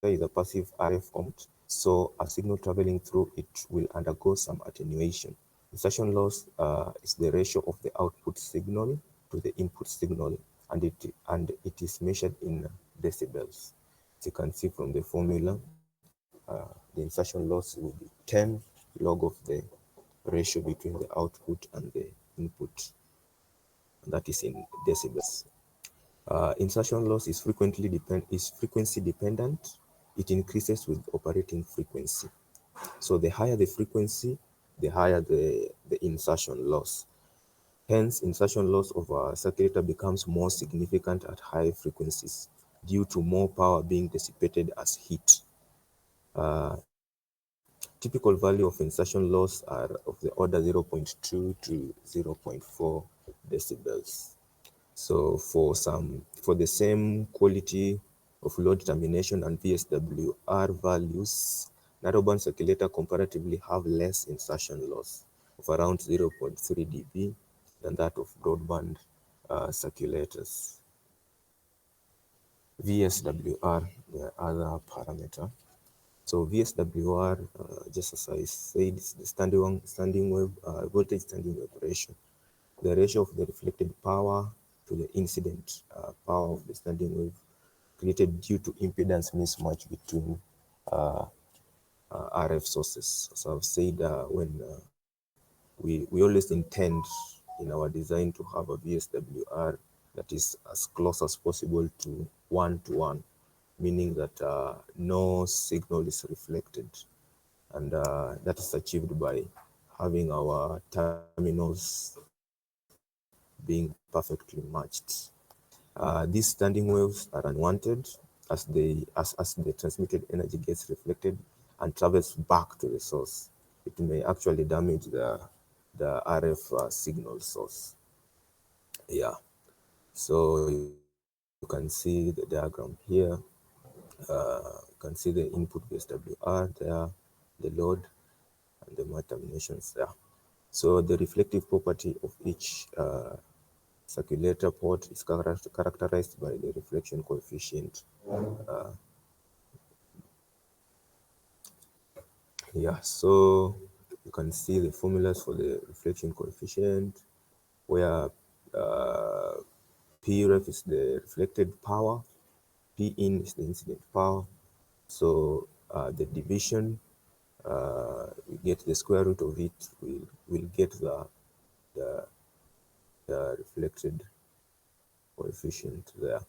is a passive RF component So a signal traveling through it will undergo some attenuation. Insertion loss is the ratio of the output signal to the input signal, and it is measured in decibels. As you can see from the formula, the insertion loss will be 10 log of the ratio between the output and the input, and that is in decibels. Insertion loss is frequency dependent. It increases with operating frequency. So the higher the frequency, the higher the insertion loss. Hence, insertion loss of a circuitator becomes more significant at high frequencies due to more power being dissipated as heat. Typical value of insertion loss are of the order 0.2 to 0.4 decibels. So for the same quality of load termination and VSWR values, narrowband circulator comparatively have less insertion loss of around 0.3 dB than that of broadband circulators. VSWR, the other parameter. So VSWR, just as I said, is the standing wave voltage standing wave ratio. The ratio of the reflected power to the incident power of the standing wave created due to impedance mismatch between RF sources. So I've said when we always intend in our design to have a VSWR that is as close as possible to 1:1, meaning that no signal is reflected, and that is achieved by having our terminals being perfectly matched. These standing waves are unwanted as the transmitted energy gets reflected and travels back to the source. It may actually damage the RF signal source. Yeah, so you can see the diagram here. You can see the input VSWR there, the load, and the terminations there. So the reflective property of each circulator port is characterized by the reflection coefficient. Yeah, so you can see the formulas for the reflection coefficient, where Pref is the reflected power, Pin is the incident power. So the division, we get the square root of it, we'll get the reflected coefficient there,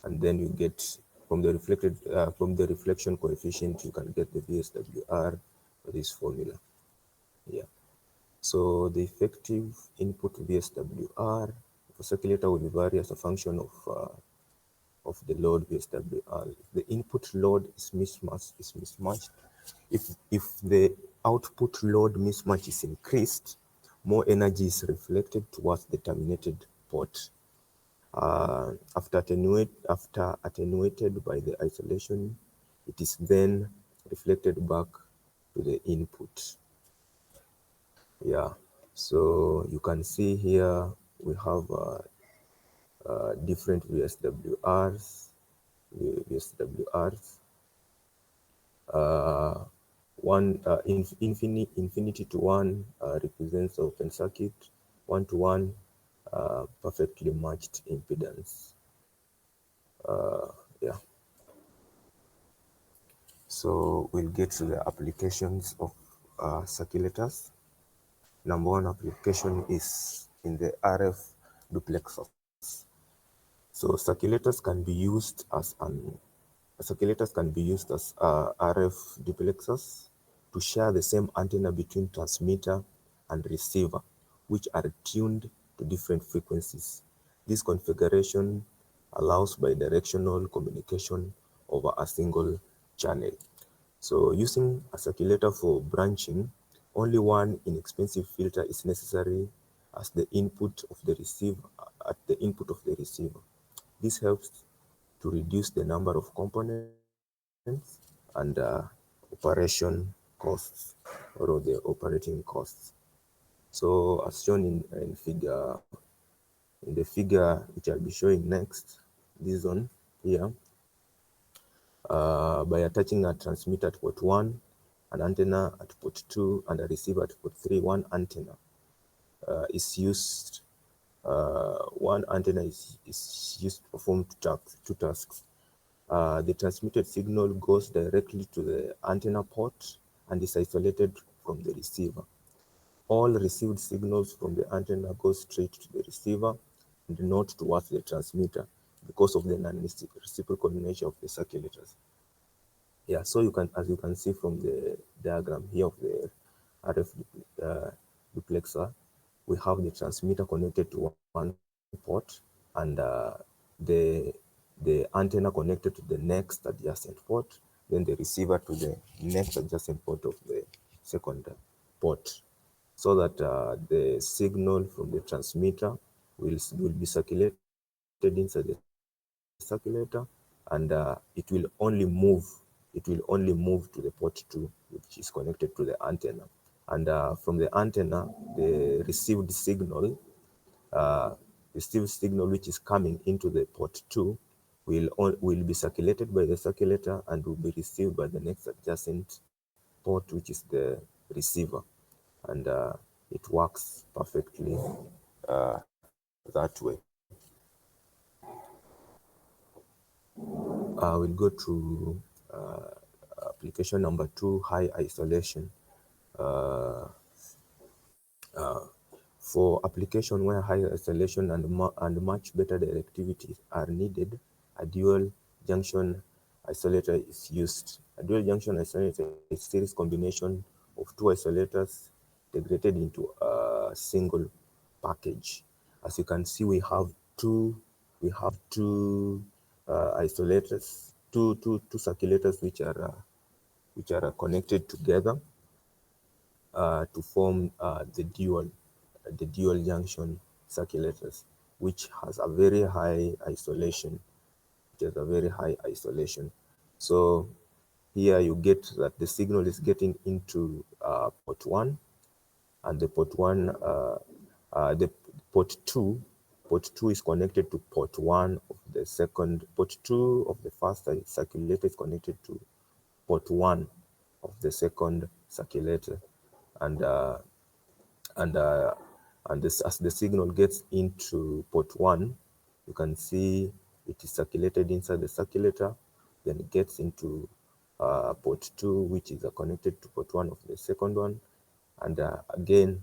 and then you get from the reflection coefficient you can get the VSWR for this formula. Yeah, so the effective input VSWR for circulator will vary as a function of the load VSWR. If the input load is mismatched, if the output load mismatch is increased, more energy is reflected towards the terminated port. After attenuated by the isolation, it is then reflected back to the input. Yeah, so you can see here we have different VSWRs. Infinity to 1 represents open circuit, 1:1 perfectly matched impedance. Yeah. So we'll get to the applications of circulators. Number one application is in the RF duplexers. So circulators can be used as RF duplexers to share the same antenna between transmitter and receiver, which are tuned to different frequencies. This configuration allows bidirectional communication over a single channel. So using a circulator for branching, only one inexpensive filter is necessary as the input of the receiver This helps to reduce the number of components and operation costs or the operating costs. So as shown in the figure which I'll be showing next, this one here, by attaching a transmitter at port 1 an antenna at port 2 and a receiver at port 3. One antenna is used. One antenna is used to perform two tasks. The transmitted signal goes directly to the antenna port and is isolated from the receiver. All received signals from the antenna go straight to the receiver and not towards the transmitter because of the non-reciprocal nature of the circulators. Yeah, so you can, as you can see from the diagram here of the RF duplexer, we have the transmitter connected to one port and the antenna connected to the next adjacent port, then the receiver to the next adjacent port of the second port, so that the signal from the transmitter will be circulated inside the circulator, and it will only move to the port 2, which is connected to the antenna. And from the antenna, the received signal which is coming into the port 2 will be circulated by the circulator and will be received by the next adjacent port, which is the receiver. And it works perfectly that way. We'll go to application number 2, high isolation. For application where high isolation and much better directivity are needed, a dual junction isolator is used. A dual junction isolator is a series combination of two isolators integrated into a single package. As you can see, we have two isolators, two circulators which are connected together to form the dual junction circulators, which has a very high isolation. So here you get that the signal is getting into port 1, and the port 2 is connected to port 1 of the second. Port 2 of the first circulator is connected to port 1 of the second circulator, and as the signal gets into port 1, you can see it is circulated inside the circulator, then it gets into port 2, which is connected to port 1 of the second one, and again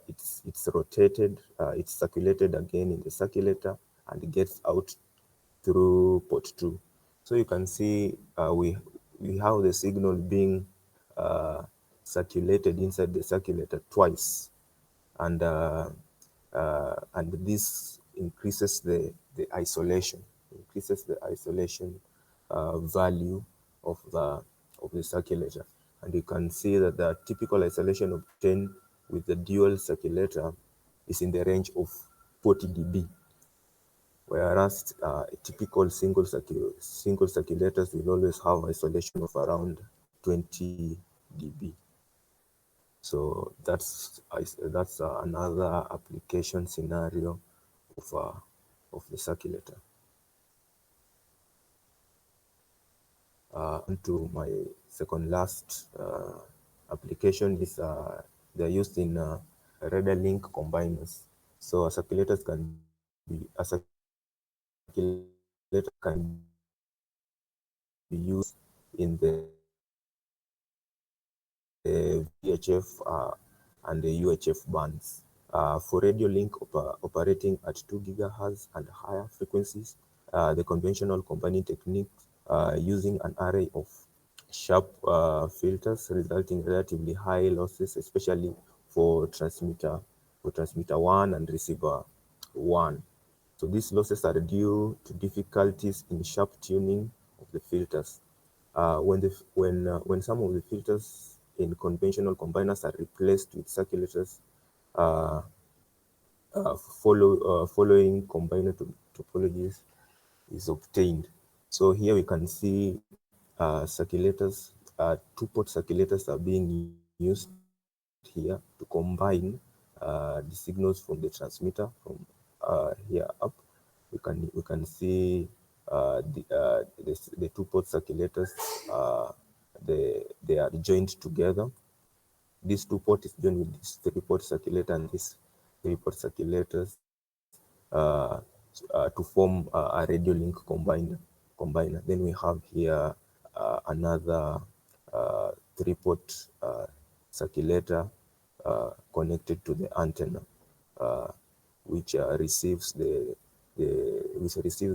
it's rotated, it's circulated again in the circulator, and it gets out through port 2. So you can see we have the signal being circulated inside the circulator twice, and this increases the isolation, value of the circulator. And you can see that the typical isolation obtained with the dual circulator is in the range of 40 dB, whereas typical single circulators will always have isolation of around 20 dB. So that's another application scenario of the circulator. Onto my second last application is they're used in radar link combiners. So a circulator can be used in the VHF and the UHF bands. For radio link operating at 2 GHz and higher frequencies, the conventional combining technique using an array of sharp filters resulting in relatively high losses, especially for transmitter 1 and receiver 1. So these losses are due to difficulties in sharp tuning of the filters. When some of the filters in conventional combiners are replaced with circulators, following combiner topologies is obtained. So here we can see circulators, two-port circulators are being used here to combine the signals from the transmitter from here up. We can see the two-port circulators they are joined together. This 2-port is joined with this 3-port circulator and this 3-port circulators to form a radio link combiner. Then we have here another 3-port circulator connected to the antenna, which receives the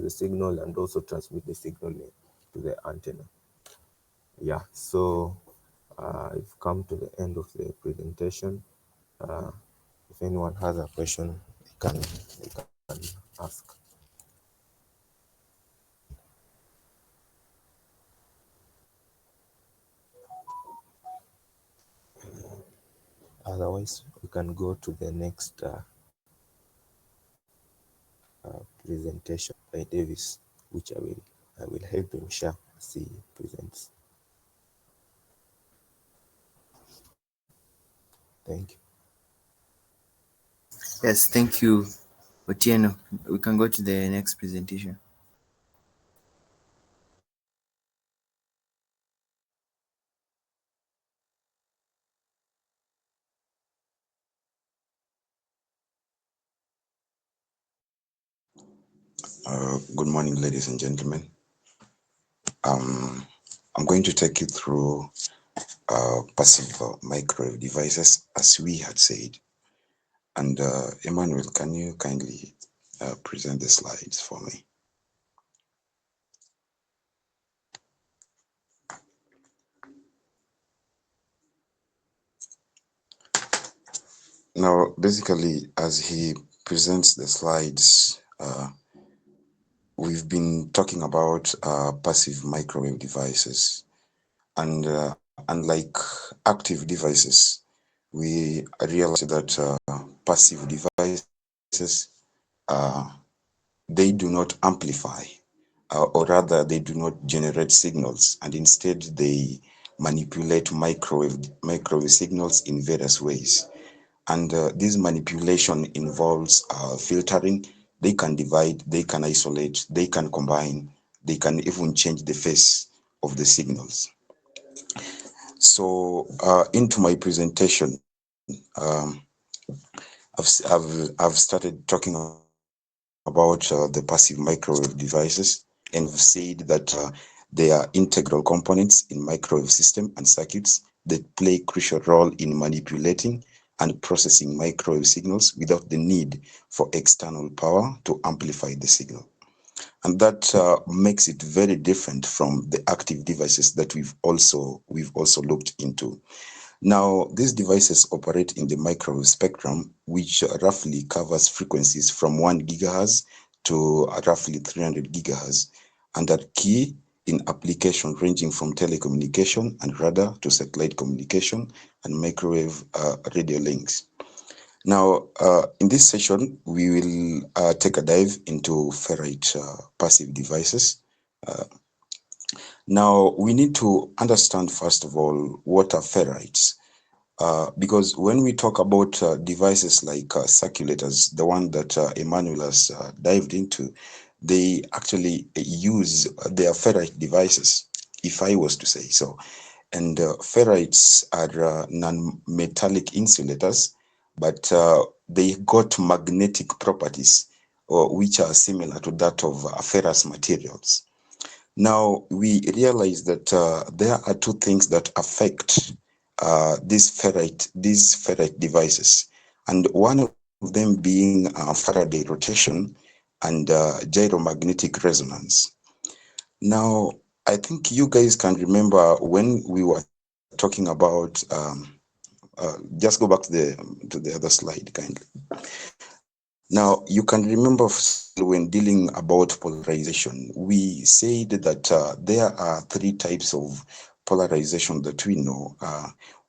signal and also transmit the signal to the antenna. Yeah, so I've come to the end of the presentation. If anyone has a question, they can ask. Otherwise, we can go to the next presentation by Davis, which I will help him share as he presents. Thank you. Yes, thank you, Otieno. We can go to the next presentation. Good morning, ladies and gentlemen. I'm going to take you through passive microwave devices, as we had said. And Emmanuel, can you kindly present the slides for me? Now, basically, as he presents the slides, we've been talking about passive microwave devices. And unlike active devices, we realized that passive devices, they do not amplify, or rather they do not generate signals, and instead they manipulate microwave signals in various ways. And this manipulation involves filtering. They can divide, they can isolate, they can combine, they can even change the face of the signals. So into my presentation, I've started talking about the passive microwave devices, and I've said that they are integral components in microwave system and circuits that play a crucial role in manipulating and processing microwave signals without the need for external power to amplify the signal. And that makes it very different from the active devices that we've also looked into. Now, these devices operate in the microwave spectrum, which roughly covers frequencies from 1 gigahertz to roughly 300 gigahertz, and are key in application ranging from telecommunication and radar to satellite communication and microwave radio links. Now, in this session, we will take a dive into ferrite passive devices. Now, we need to understand, first of all, what are ferrites. Because when we talk about devices like circulators, the one that Emmanuel has dived into, they actually use their ferrite devices, if I was to say so. And ferrites are non-metallic insulators, but they got magnetic properties which are similar to that of ferrous materials. Now, we realize that there are two things that affect these ferrite devices, and one of them being Faraday rotation and gyromagnetic resonance. Now, I think you guys can remember when we were talking about, just go back to the other slide kindly. Now, you can remember when dealing about polarization, we said that there are 3 types of polarization that we know.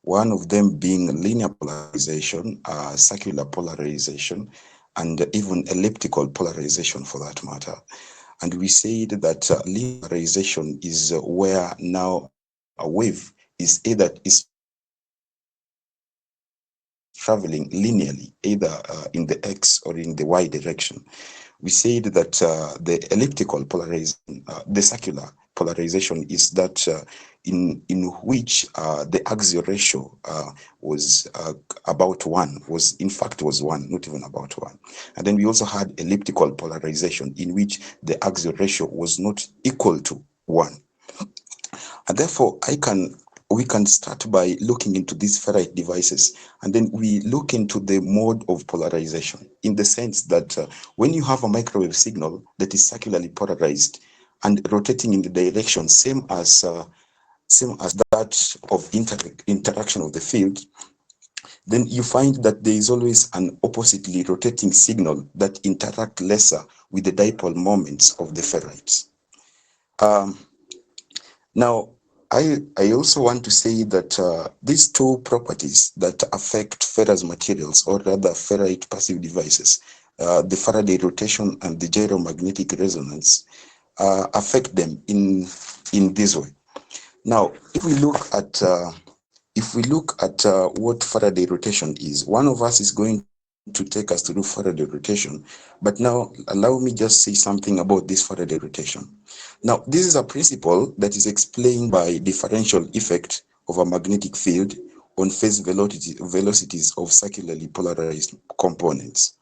One of them being linear polarization, circular polarization, and even elliptical polarization for that matter. And we said that linear polarization is where now a wave is traveling linearly, either in the X or in the Y direction. we said that the elliptical polarization, the circular polarization is that in which the axial ratio was about 1, was in fact was 1, not even about 1. And then we also had elliptical polarization in which the axial ratio was not equal to 1. And therefore, we can start by looking into these ferrite devices, and then we look into the mode of polarization, in the sense that when you have a microwave signal that is circularly polarized and rotating in the direction same as that of interaction of the field, then you find that there is always an oppositely rotating signal that interact lesser with the dipole moments of the ferrites. Now, I also want to say that these two properties that affect ferrous materials, or rather ferrite passive devices, the Faraday rotation and the gyromagnetic resonance, affect them in this way. Now, if we look at what Faraday rotation is, one of us is going to take us through Faraday rotation, but now allow me just say something about this Faraday rotation. Now, this is a principle that is explained by differential effect of a magnetic field on phase velocities of circularly polarized components.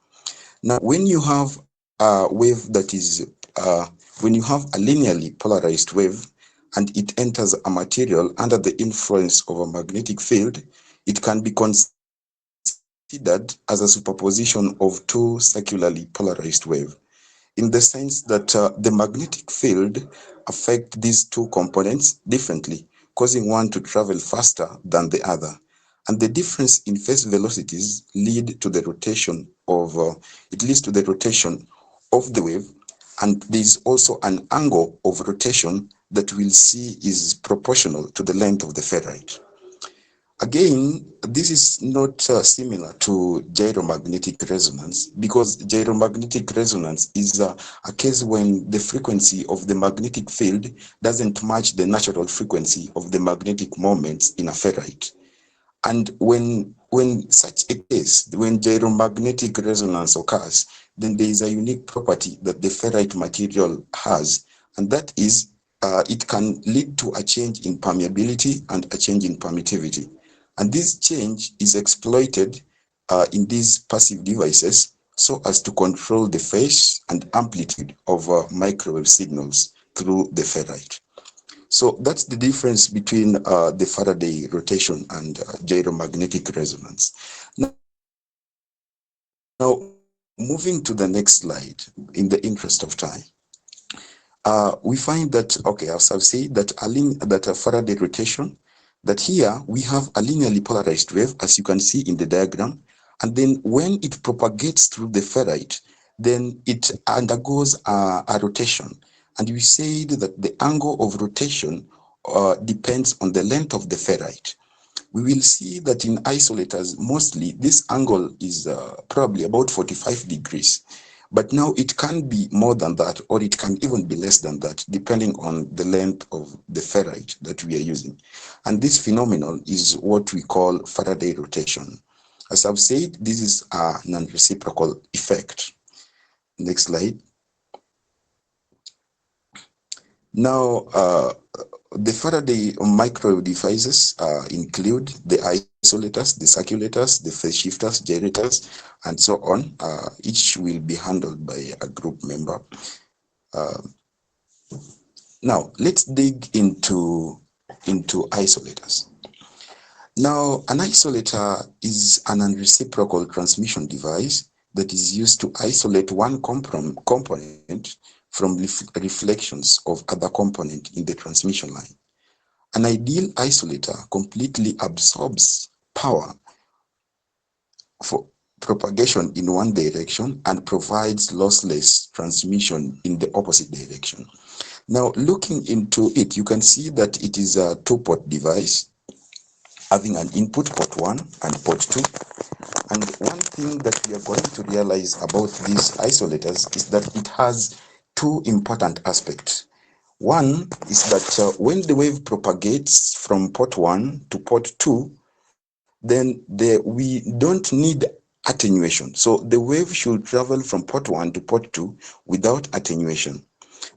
Now, when you have a wave that is, when you have a linearly polarized wave and it enters a material under the influence of a magnetic field, it can be considered as a superposition of two circularly polarized waves, in the sense that the magnetic field affects these two components differently, causing one to travel faster than the other. And the difference in phase velocities leads to the rotation of the wave, and there is also an angle of rotation that we'll see is proportional to the length of the ferrite. Again, this is not similar to gyromagnetic resonance, because gyromagnetic resonance is a case when the frequency of the magnetic field doesn't match the natural frequency of the magnetic moments in a ferrite. And when such a case, when gyromagnetic resonance occurs, then there is a unique property that the ferrite material has, and that is it can lead to a change in permeability and a change in permittivity. And this change is exploited in these passive devices so as to control the phase and amplitude of microwave signals through the ferrite. So that's the difference between the Faraday rotation and gyromagnetic resonance. Now, moving to the next slide, in the interest of time, we find that, okay, as I've said, that a Faraday rotation, that here we have a linearly polarized wave, as you can see in the diagram, and then when it propagates through the ferrite, then it undergoes a rotation. And we said that the angle of rotation depends on the length of the ferrite. We will see that in isolators, mostly this angle is probably about 45 degrees. But now it can be more than that, or it can even be less than that, depending on the length of the ferrite that we are using. And this phenomenon is what we call Faraday rotation. As I've said, this is a non-reciprocal effect. Next slide. Now, the Faraday microwave devices include the isolators, the circulators, the phase shifters, generators, and so on. Each will be handled by a group member. Now, let's dig into isolators. Now, an isolator is an unreciprocal transmission device that is used to isolate one component from reflections of other component in the transmission line. An ideal isolator completely absorbs power for propagation in one direction and provides lossless transmission in the opposite direction. Now, looking into it, you can see that it is a two-port device having an input port 1 and port 2. And one thing that we are going to realize about these isolators is that it has two important aspects. One is that when the wave propagates from port 1 to port 2, then we don't need attenuation. So the wave should travel from port 1 to port 2 without attenuation.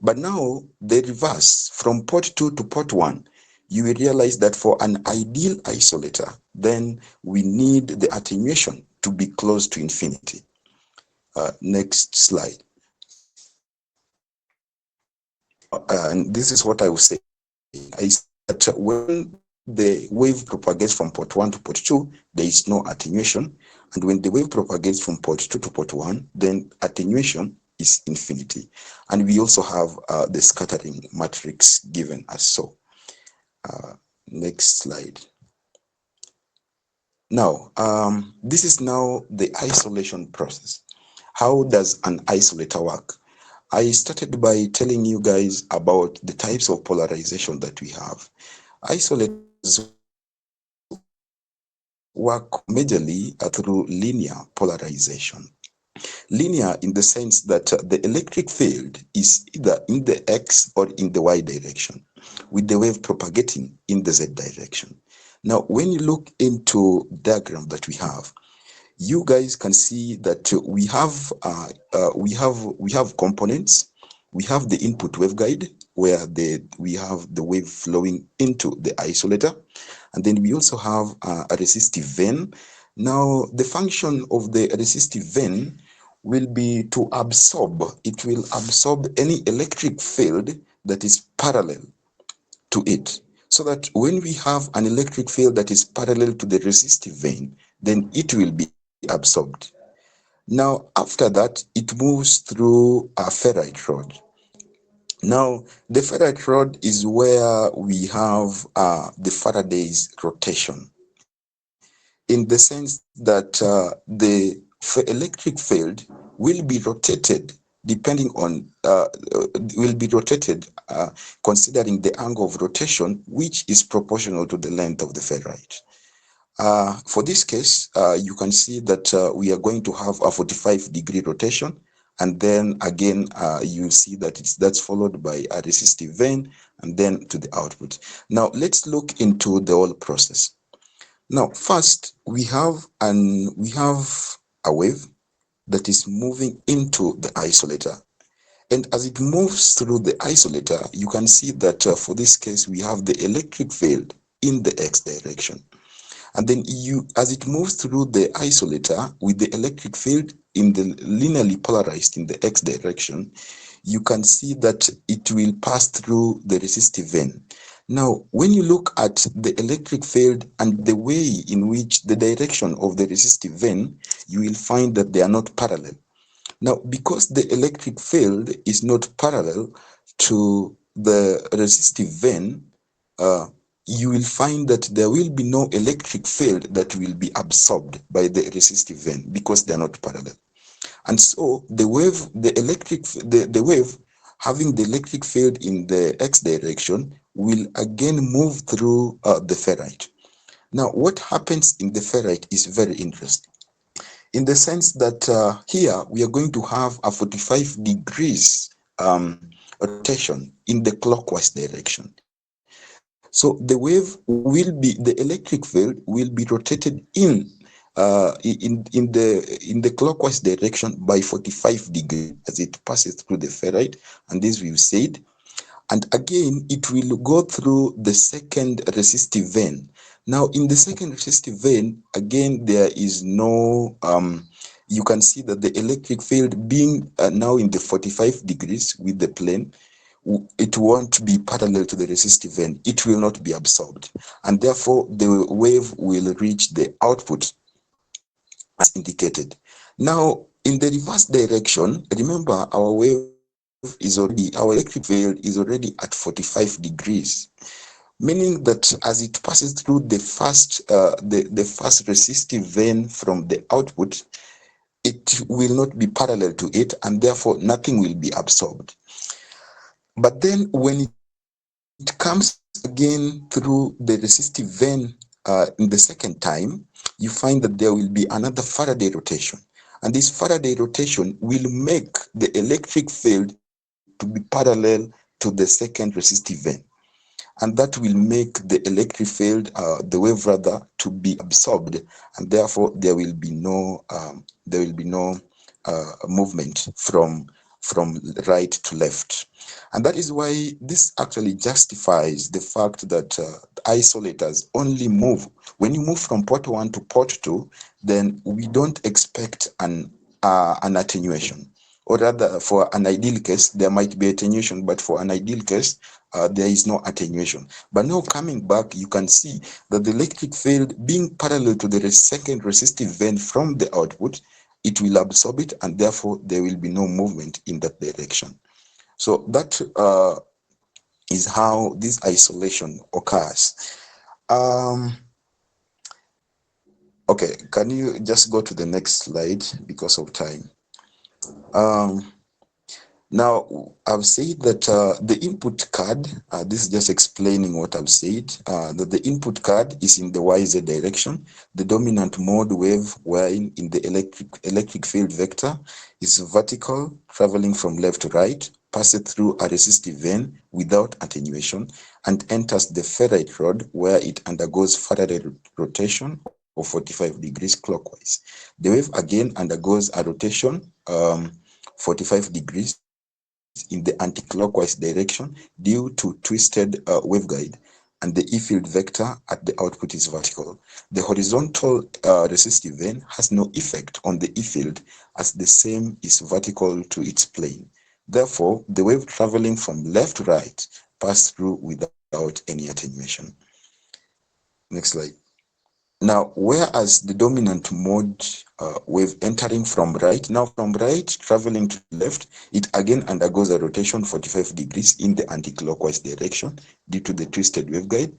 But now the reverse, from port 2 to port 1, you will realize that for an ideal isolator, then we need the attenuation to be close to infinity. Next slide. And this is what I will say. I said that when the wave propagates from port 1 to port 2, there is no attenuation. And when the wave propagates from port 2 to port 1, then attenuation is infinity. And we also have the scattering matrix given as so. Next slide. Now, this is now the isolation process. How does an isolator work? I started by telling you guys about the types of polarization that we have. Isolators work majorly through linear polarization. Linear in the sense that the electric field is either in the X or in the Y direction, with the wave propagating in the Z direction. Now, when you look into the diagram that we have, you guys can see that we have components. We have the input waveguide where we have the wave flowing into the isolator, and then we also have a resistive vane. Now, the function of the resistive vane will be to absorb. It will absorb any electric field that is parallel to it, so that when we have an electric field that is parallel to the resistive vane, then it will be absorbed. Now, after that, it moves through a ferrite rod. Now, the ferrite rod is where we have the Faraday's rotation, in the sense that the electric field will be rotated depending on, considering the angle of rotation, which is proportional to the length of the ferrite. For this case, you can see that we are going to have a 45-degree rotation, and then again, you see that that's followed by a resistive vane, and then to the output. Now, let's look into the whole process. Now, first, we have a wave that is moving into the isolator. And as it moves through the isolator, you can see that for this case, we have the electric field in the X direction. And then as it moves through the isolator with the electric field in the linearly polarized in the X direction, you can see that it will pass through the resistive vane. Now, when you look at the electric field and the way in which the direction of the resistive vane, you will find that they are not parallel. Now, because the electric field is not parallel to the resistive vane, you will find that there will be no electric field that will be absorbed by the resistive vane because they are not parallel. And so the wave, the wave having the electric field in the X direction will again move through the ferrite. Now, what happens in the ferrite is very interesting, in the sense that here we are going to have a 45 degrees rotation in the clockwise direction. So the wave will be, the electric field will be rotated in the clockwise direction by 45 degrees as it passes through the ferrite, and this we've said. And again, it will go through the second resistive vane. Now, in the second resistive vane, again, there is no, you can see that the electric field being now in the 45 degrees with the plane, it won't be parallel to the resistive vane. It will not be absorbed. And therefore, the wave will reach the output as indicated. Now, in the reverse direction, remember our wave is already, our electric field is already at 45 degrees, meaning that as it passes through the first resistive vane from the output, it will not be parallel to it, and therefore nothing will be absorbed. But then when it comes again through the resistive vane in the second time, you find that there will be another Faraday rotation. And this Faraday rotation will make the electric field to be parallel to the second resistive vane. and that will make the electric field, the wave rather, to be absorbed, and therefore there will be no movement from right to left. And that is why this actually justifies the fact that isolators only move. When you move from port 1 to port 2, then we don't expect an attenuation. Or rather, for an ideal case, there might be attenuation, but for an ideal case, there is no attenuation. But now coming back, you can see that the electric field being parallel to the second resistive vein from the output, it will absorb it, and therefore there will be no movement in that direction. So that is how this isolation occurs. Okay, can you just go to the next slide because of time? Now, I've said that the input card, this is just explaining what I've said, that the input card is in the YZ direction. The dominant mode wave while in the electric field vector is vertical, traveling from left to right, passes through a resistive vein without attenuation, and enters the ferrite rod where it undergoes Faraday rotation of 45 degrees clockwise. The wave again undergoes a rotation 45 degrees in the anti-clockwise direction due to twisted waveguide, and the E-field vector at the output is vertical. The horizontal resistive vein has no effect on the E-field as the same is vertical to its plane. Therefore, the wave traveling from left to right passes through without any attenuation. Next slide. Now, whereas the dominant mode wave entering from right, now from right traveling to left, it again undergoes a rotation 45 degrees in the anti-clockwise direction due to the twisted waveguide.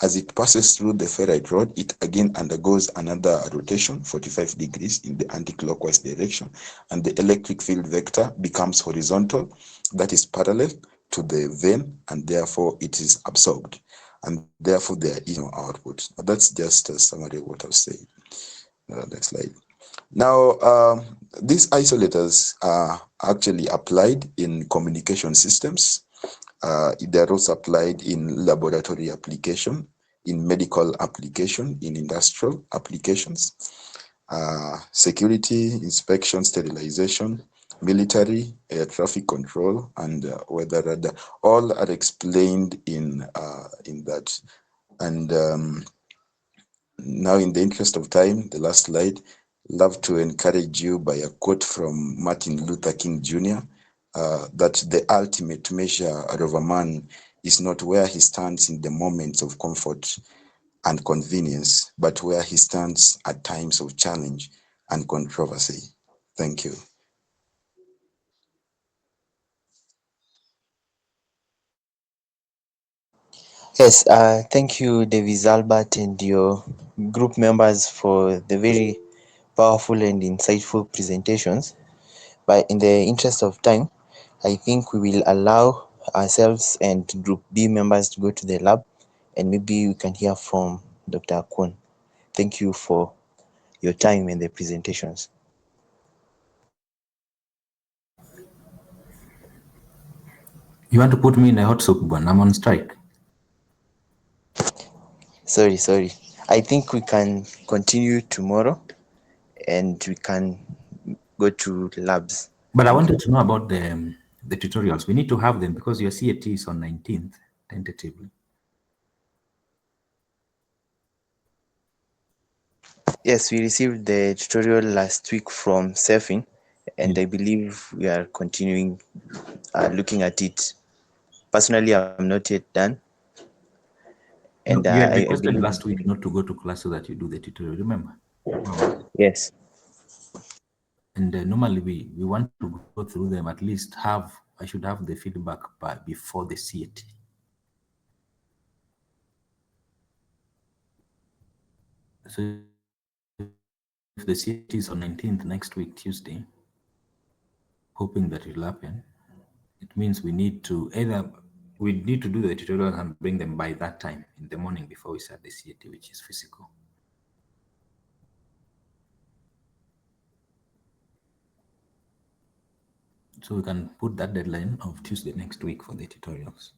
As it passes through the ferrite rod, it again undergoes another rotation 45 degrees in the anti-clockwise direction, and the electric field vector becomes horizontal, that is parallel to the vein, and therefore it is absorbed, and therefore there is no output. That's just a summary of what I've said. Next slide. Now, these isolators are actually applied in communication systems. They're also applied in laboratory application, in medical application, in industrial applications, security, inspection, sterilization, military, air traffic control, and weather radar. All are explained in that. And now, in the interest of time, the last slide, love to encourage you by a quote from Martin Luther King Jr., that the ultimate measure of a man is not where he stands in the moments of comfort and convenience, but where he stands at times of challenge and controversy. Thank you. Yes, thank you, Davis Albert, and your group members for the very powerful and insightful presentations. But in the interest of time, I think we will allow ourselves and Group B members to go to the lab, and maybe we can hear from Dr. Akun. Thank you for your time and the presentations. You want to put me in a hot soup, Bwan? I'm on strike. Sorry. I think we can continue tomorrow and we can go to labs. But I wanted to know about the tutorials. We need to have them because your CAT is on 19th, tentatively. Yes, we received the tutorial last week from Sefin, and I believe we are continuing looking at it. Personally, I'm not yet done. And No, you had I requested believe, last week not to go to class so that you do the tutorial, remember? Wow. yes. And normally we want to go through them, at least I should have the feedback before the CAT. So if the CAT is on 19th next week, Tuesday, hoping that it will happen, it means we need to do the tutorials and bring them by that time in the morning before we start the CAT, which is physical. So we can put that deadline of Tuesday next week for the tutorials.